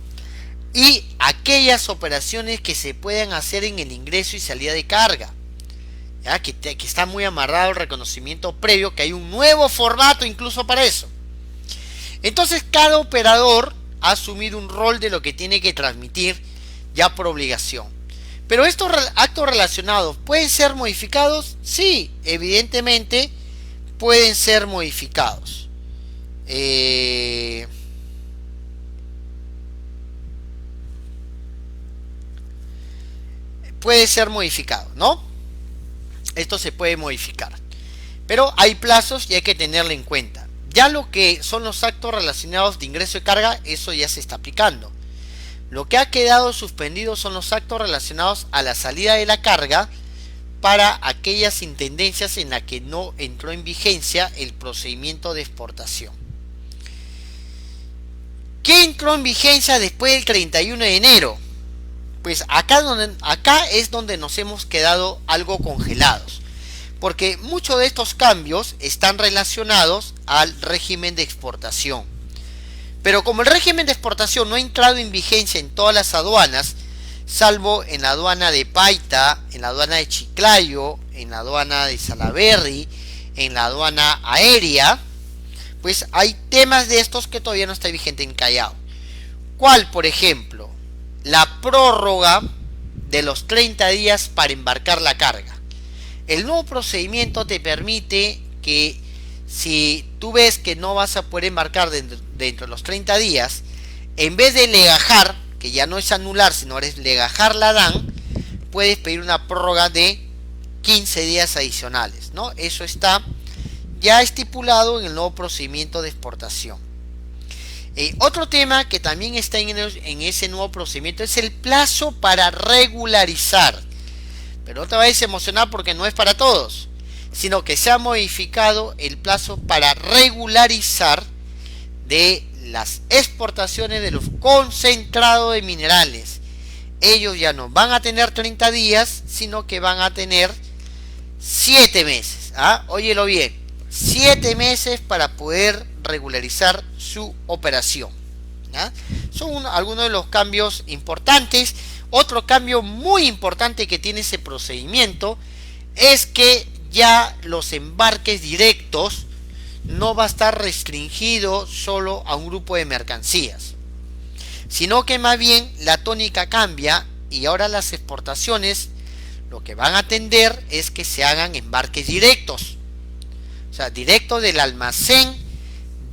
y aquellas operaciones que se puedan hacer en el ingreso y salida de carga. ¿Ya? Que está muy amarrado el reconocimiento previo, que hay un nuevo formato incluso para eso. Entonces cada operador ha asumido un rol de lo que tiene que transmitir ya por obligación. Pero estos actos relacionados ¿pueden ser modificados? Sí, evidentemente pueden ser modificados. Puede ser modificado, ¿no? Esto se puede modificar. Pero hay plazos y hay que tenerlo en cuenta. Ya lo que son los actos relacionados de ingreso y carga, eso ya se está aplicando. Lo que ha quedado suspendido son los actos relacionados a la salida de la carga para aquellas intendencias en las que no entró en vigencia el procedimiento de exportación. ¿Qué entró en vigencia después del 31 de enero? Pues acá es donde nos hemos quedado algo congelados. Porque muchos de estos cambios están relacionados al régimen de exportación. Pero como el régimen de exportación no ha entrado en vigencia en todas las aduanas, salvo en la aduana de Paita, en la aduana de Chiclayo, en la aduana de Salaberry, en la aduana aérea, pues hay temas de estos que todavía no está vigente en Callao. ¿Cuál, por ejemplo? La prórroga de los 30 días para embarcar la carga. El nuevo procedimiento te permite que si tú ves que no vas a poder embarcar dentro de los 30 días, en vez de legajar, que ya no es anular, sino es legajar la DAN, puedes pedir una prórroga de 15 días adicionales, ¿no? Eso está ya estipulado en el nuevo procedimiento de exportación. Otro tema que también está en ese nuevo procedimiento es el plazo para regularizar. Pero no te vayas a emocionar porque no es para todos, sino que se ha modificado el plazo para regularizar de las exportaciones de los concentrados de minerales. Ellos ya no van a tener 30 días, sino que van a tener 7 meses. Óyelo bien, 7 meses para poder regularizar su operación. Son algunos de los cambios importantes. Otro cambio muy importante que tiene ese procedimiento es que ya los embarques directos no va a estar restringido solo a un grupo de mercancías, sino que más bien la tónica cambia y ahora las exportaciones lo que van a tender es que se hagan embarques directos, o sea, directo del almacén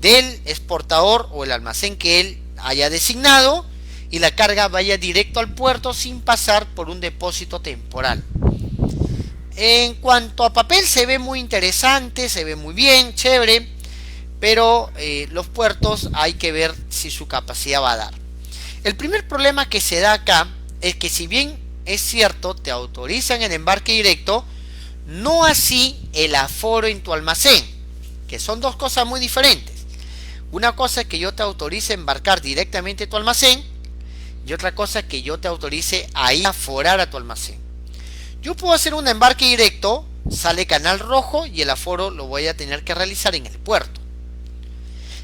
del exportador o el almacén que él haya designado, y la carga vaya directo al puerto sin pasar por un depósito temporal. En cuanto a papel, se ve muy interesante, se ve muy bien, chévere, pero los puertos hay que ver si su capacidad va a dar. El primer problema que se da acá es que, si bien es cierto, te autorizan el embarque directo, no así el aforo en tu almacén, que son dos cosas muy diferentes. Una cosa es que yo te autorice a embarcar directamente a tu almacén, y otra cosa que yo te autorice a ir a aforar a tu almacén. Yo puedo hacer un embarque directo, sale canal rojo y el aforo lo voy a tener que realizar en el puerto.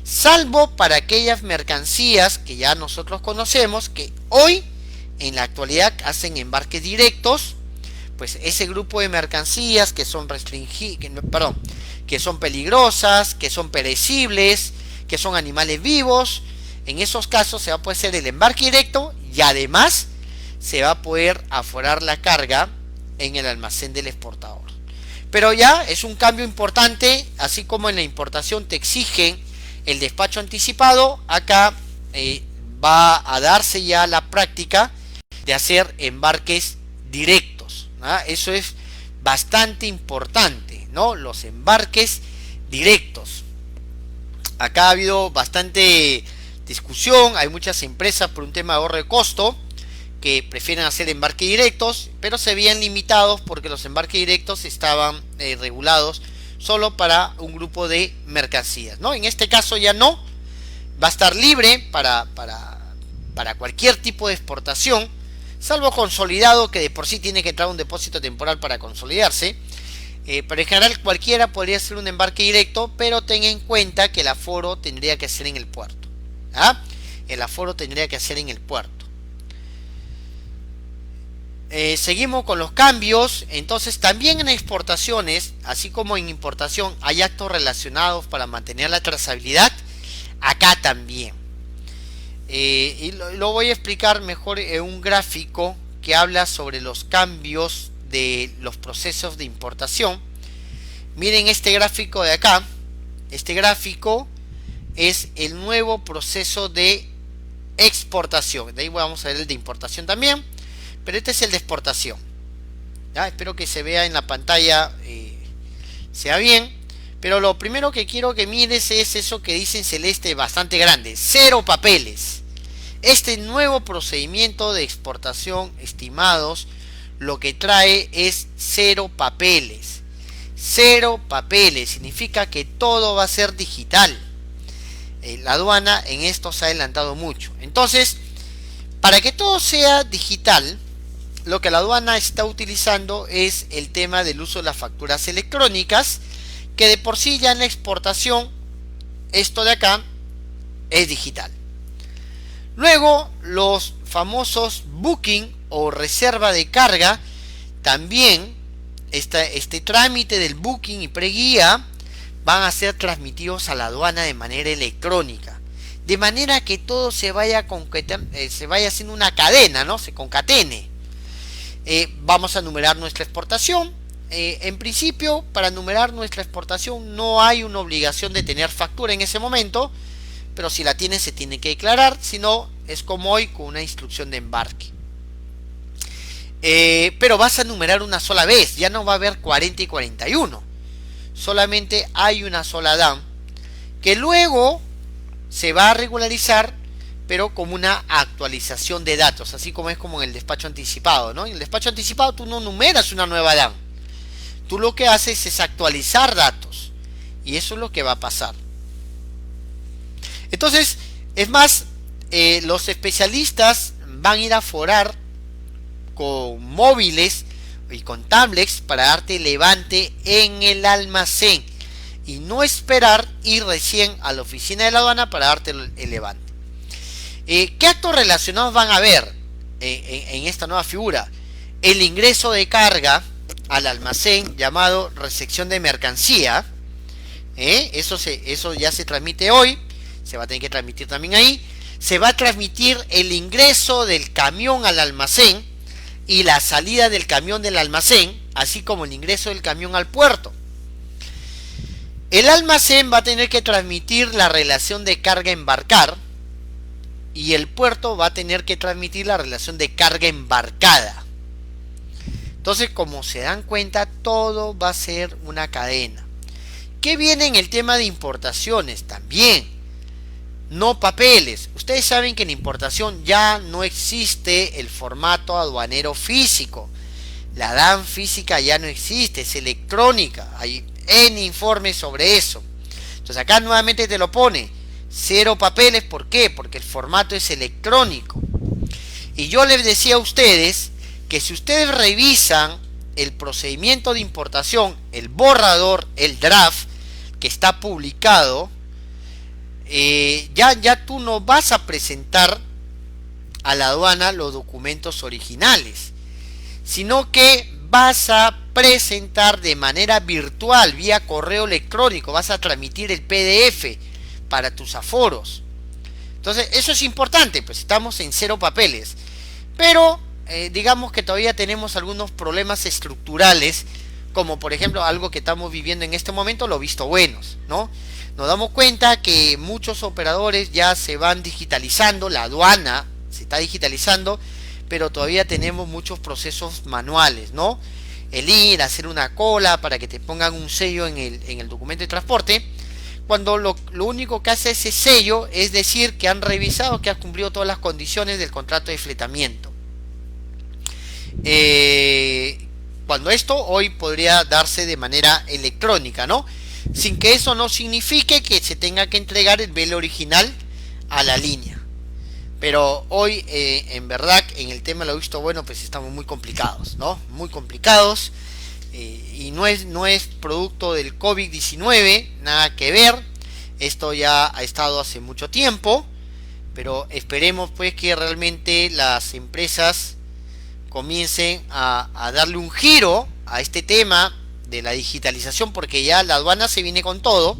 Salvo para aquellas mercancías que ya nosotros conocemos, que hoy en la actualidad hacen embarques directos, pues ese grupo de mercancías que son que son peligrosas, que son perecibles, que son animales vivos, en esos casos se va a poder hacer el embarque directo y además se va a poder aforar la carga en el almacén del exportador. Pero ya es un cambio importante, así como en la importación te exigen el despacho anticipado, acá va a darse ya la práctica de hacer embarques directos, ¿no? Eso es bastante importante, ¿no? Los embarques directos. Acá ha habido bastante discusión, hay muchas empresas por un tema de ahorro de costo que prefieren hacer embarques directos, pero se veían limitados porque los embarques directos estaban regulados solo para un grupo de mercancías, ¿no? En este caso ya no, va a estar libre para cualquier tipo de exportación, salvo consolidado, que de por sí tiene que entrar un depósito temporal para consolidarse. Pero en general cualquiera podría hacer un embarque directo, pero ten en cuenta que el aforo tendría que ser en el puerto. ¿Ah? El aforo tendría que ser en el puerto. Seguimos con los cambios. Entonces también en exportaciones, así como en importación, hay actos relacionados para mantener la trazabilidad. Acá también. Y lo voy a explicar mejor en un gráfico que habla sobre los cambios de los procesos de importación. Miren este gráfico de acá. Este gráfico es el nuevo proceso de exportación. De ahí vamos a ver el de importación también, pero este es el de exportación. ¿Ya? Espero que se vea en la pantalla, sea bien. Pero lo primero que quiero que mires es eso que dice en celeste bastante grande: cero papeles. Este nuevo procedimiento de exportación, estimados, lo que trae es cero papeles. Cero papeles significa que todo va a ser digital. La aduana en esto se ha adelantado mucho. Entonces, para que todo sea digital, lo que la aduana está utilizando es el tema del uso de las facturas electrónicas, que de por sí ya en la exportación, esto de acá es digital. Luego, los famosos booking o reserva de carga, también este trámite del booking y preguía van a ser transmitidos a la aduana de manera electrónica, de manera que todo se vaya haciendo una cadena, ¿no? Se concatene. Vamos a numerar nuestra exportación. En principio, para numerar nuestra exportación no hay una obligación de tener factura en ese momento, pero si la tiene se tiene que declarar, si no es como hoy con una instrucción de embarque. Pero vas a numerar una sola vez, ya no va a haber 40 y 41, solamente hay una sola DAN que luego se va a regularizar, pero como una actualización de datos, así como es como en el despacho anticipado, ¿no? En el despacho anticipado tú no numeras una nueva DAN, tú lo que haces es actualizar datos, y eso es lo que va a pasar. Entonces, es más, los especialistas van a ir a forar con móviles y con tablets para darte levante en el almacén y no esperar ir recién a la oficina de la aduana para darte el levante. ¿Qué actos relacionados van a haber en esta nueva figura? El ingreso de carga al almacén, llamado recepción de mercancía. Eso ya se transmite hoy, se va a tener que transmitir también ahí. Se va a transmitir el ingreso del camión al almacén y la salida del camión del almacén, así como el ingreso del camión al puerto. El almacén va a tener que transmitir la relación de carga embarcar y el puerto va a tener que transmitir la relación de carga embarcada. Entonces, como se dan cuenta, todo va a ser una cadena. ¿Qué viene en el tema de importaciones? También no papeles. Ustedes saben que en importación ya no existe el formato aduanero físico. La DAN física ya no existe, es electrónica. Hay N informes sobre eso. Entonces acá nuevamente te lo pone cero papeles. ¿Por qué? Porque el formato es electrónico. Y yo les decía a ustedes que si ustedes revisan el procedimiento de importación, el borrador, el draft que está publicado, ya tú no vas a presentar a la aduana los documentos originales, sino que vas a presentar de manera virtual, vía correo electrónico, vas a transmitir el PDF para tus aforos. Entonces eso es importante, pues estamos en cero papeles, pero digamos que todavía tenemos algunos problemas estructurales, como por ejemplo algo que estamos viviendo en este momento, los visto buenos, ¿no? Nos damos cuenta que muchos operadores ya se van digitalizando, la aduana se está digitalizando, pero todavía tenemos muchos procesos manuales, ¿no? El ir a hacer una cola para que te pongan un sello en el documento de transporte, cuando lo único que hace ese sello es decir que han revisado que has cumplido todas las condiciones del contrato de fletamiento. Cuando esto hoy podría darse de manera electrónica, ¿no? Sin que eso no signifique que se tenga que entregar el velo original a la línea. Pero hoy, en verdad, en el tema de lo visto bueno, pues estamos muy complicados, ¿no? Muy complicados. Y no es producto del COVID-19, nada que ver. Esto ya ha estado hace mucho tiempo. Pero esperemos pues que realmente las empresas comiencen a darle un giro a este tema de la digitalización, porque ya la aduana se viene con todo.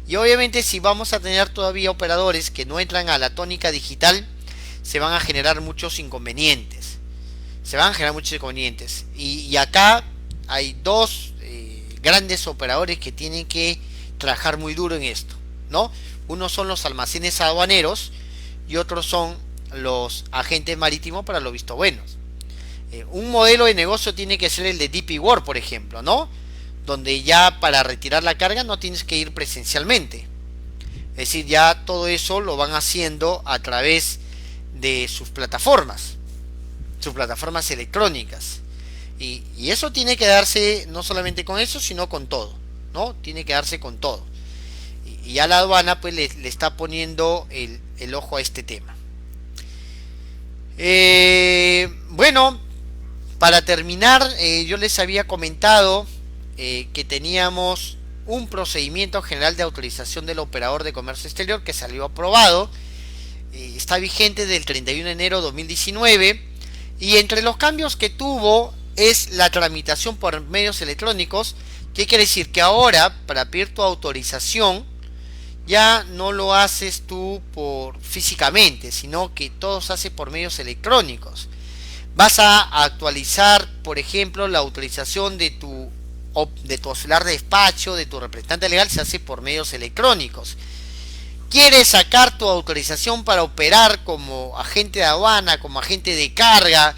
Y obviamente si vamos a tener todavía operadores que no entran a la tónica digital, se van a generar muchos inconvenientes. Y acá hay dos grandes operadores que tienen que trabajar muy duro en esto, ¿no? Uno son los almacenes aduaneros y otros son los agentes marítimos para los visto buenos. Un modelo de negocio tiene que ser el de DP World, por ejemplo, ¿no? Donde ya para retirar la carga no tienes que ir presencialmente. Es decir, ya todo eso lo van haciendo a través de sus plataformas electrónicas. Y eso tiene que darse no solamente con eso, sino con todo, ¿no? Tiene que darse con todo. Y ya la aduana pues le está poniendo el ojo a este tema. Bueno, para terminar, yo les había comentado que teníamos un procedimiento general de autorización del operador de comercio exterior que salió aprobado. Está vigente del 31 de enero de 2019 y entre los cambios que tuvo es la tramitación por medios electrónicos. ¿Qué quiere decir? Que ahora para pedir tu autorización ya no lo haces tú físicamente, sino que todo se hace por medios electrónicos. Vas a actualizar, por ejemplo, la autorización de tu auxiliar de despacho, de tu representante legal, se hace por medios electrónicos. ¿Quieres sacar tu autorización para operar como agente de aduana, como agente de carga,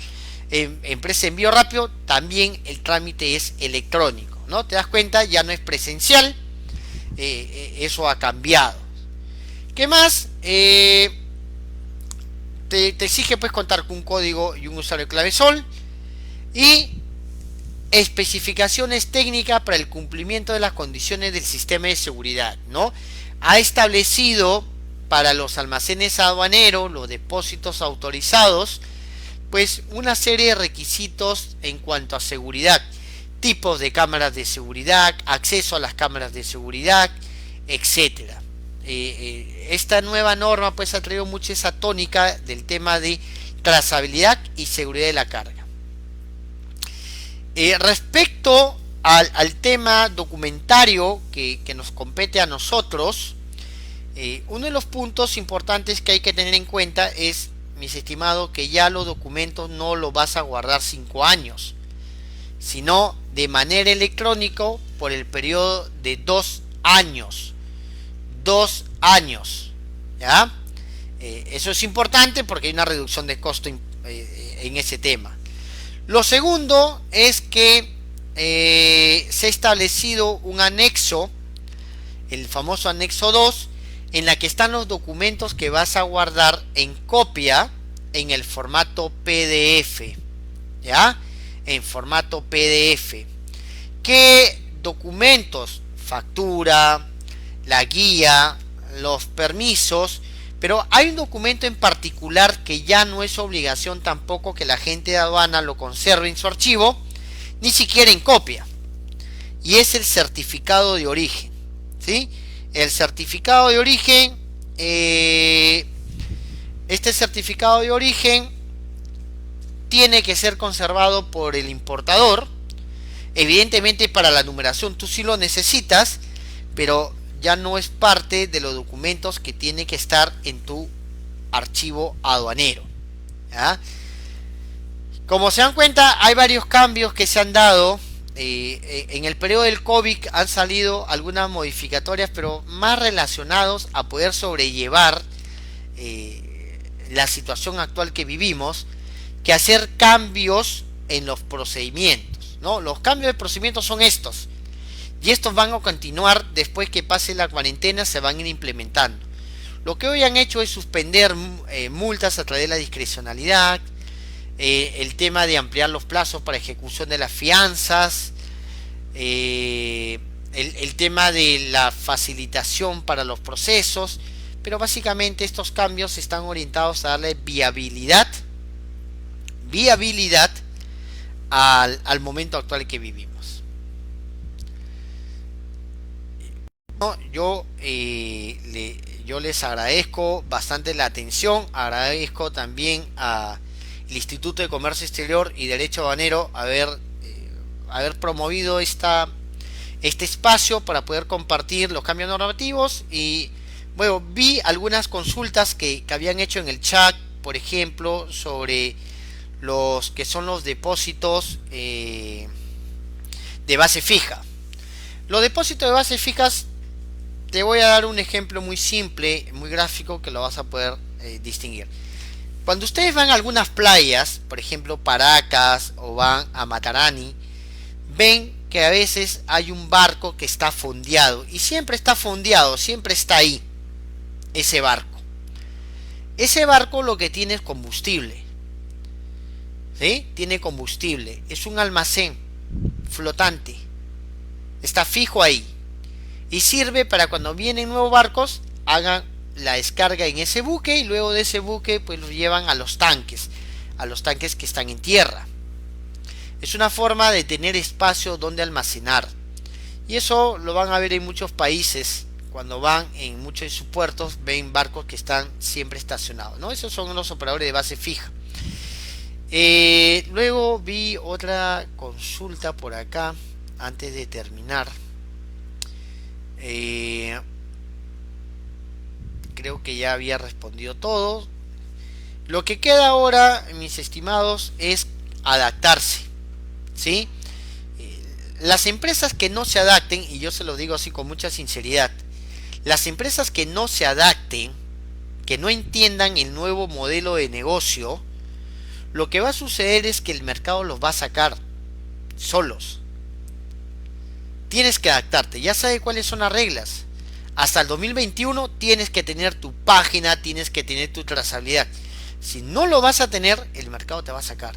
empresa de envío rápido? También el trámite es electrónico, ¿no? ¿Te das cuenta? Ya no es presencial. Eso ha cambiado. ¿Qué más? Te exige pues contar con un código y un usuario de clave SOL y especificaciones técnicas para el cumplimiento de las condiciones del sistema de seguridad, ¿no? Ha establecido para los almacenes aduaneros, los depósitos autorizados, pues una serie de requisitos en cuanto a seguridad, tipos de cámaras de seguridad, acceso a las cámaras de seguridad, etcétera. Esta nueva norma pues ha traído mucho esa tónica del tema de trazabilidad y seguridad de la carga. Respecto al tema documentario que nos compete a nosotros, uno de los puntos importantes que hay que tener en cuenta es, mis estimados, que ya los documentos no los vas a guardar 5 años, sino de manera electrónica por el periodo de 2 años. 2 años, ¿ya? Eso es importante porque hay una reducción de costo en ese tema. Lo segundo es que se ha establecido un anexo, el famoso anexo 2, en la que están los documentos que vas a guardar en copia en el formato PDF, ¿ya? En formato PDF. ¿Qué documentos? Factura, la guía, los permisos, pero hay un documento en particular que ya no es obligación tampoco que la agente de aduana lo conserve en su archivo, ni siquiera en copia, y es el certificado de origen, ¿sí? El certificado de origen, este certificado de origen tiene que ser conservado por el importador. Evidentemente para la numeración tú sí lo necesitas, pero ya no es parte de los documentos que tiene que estar en tu archivo aduanero, ¿ya? Como se dan cuenta, hay varios cambios que se han dado en el periodo del COVID han salido algunas modificatorias, pero más relacionados a poder sobrellevar la situación actual que vivimos, que hacer cambios en los procedimientos, ¿no? Los cambios de procedimientos son estos, y estos van a continuar después que pase la cuarentena, se van a ir implementando. Lo que hoy han hecho es suspender multas a través de la discrecionalidad, el tema de ampliar los plazos para ejecución de las fianzas, el tema de la facilitación para los procesos, pero básicamente estos cambios están orientados a darle viabilidad al momento actual que vivimos. No, yo les agradezco bastante la atención, agradezco también al Instituto de Comercio Exterior y Derecho Aduanero haber promovido este espacio para poder compartir los cambios normativos. Y bueno, vi algunas consultas que habían hecho en el chat, por ejemplo, sobre los que son los depósitos de base fija. Los depósitos de base fijas, te voy a dar un ejemplo muy simple, muy gráfico, que lo vas a poder distinguir. Cuando ustedes van a algunas playas, por ejemplo Paracas, o van a Matarani, ven que a veces hay un barco que está fondeado, y siempre está fondeado, siempre está ahí ese barco. Ese barco lo que tiene es combustible, ¿sí? Tiene combustible, es un almacén flotante, está fijo ahí, y sirve para cuando vienen nuevos barcos, hagan la descarga en ese buque, y luego de ese buque pues lo llevan a los tanques que están en tierra. Es una forma de tener espacio donde almacenar, y eso lo van a ver en muchos países. Cuando van en muchos de sus puertos, ven barcos que están siempre estacionados, ¿no? Esos son los operadores de base fija. Luego vi otra consulta por acá antes de terminar. Creo que ya había respondido todo. Lo que queda ahora, mis estimados, es adaptarse, ¿sí? Las empresas que no se adapten, y yo se lo digo así con mucha sinceridad, las empresas que no se adapten, que no entiendan el nuevo modelo de negocio, lo que va a suceder es que el mercado los va a sacar solos. Tienes que adaptarte, ya sabes cuáles son las reglas. Hasta el 2021 tienes que tener tu página, tienes que tener tu trazabilidad. Si no lo vas a tener, el mercado te va a sacar.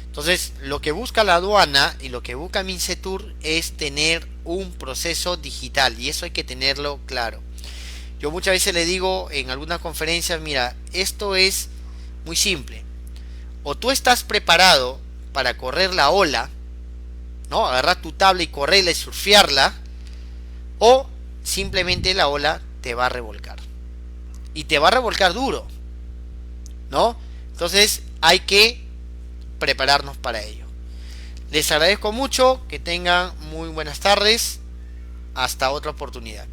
Entonces, lo que busca la aduana y lo que busca Mincetur es tener un proceso digital, y eso hay que tenerlo claro. Yo muchas veces le digo en algunas conferencias, mira, esto es muy simple. O tú estás preparado para correr la ola, ¿no? Agarrar tu tabla y correrla y surfearla, o simplemente la ola te va a revolcar, y te va a revolcar duro, ¿no? Entonces hay que prepararnos para ello. Les agradezco mucho, que tengan muy buenas tardes, hasta otra oportunidad.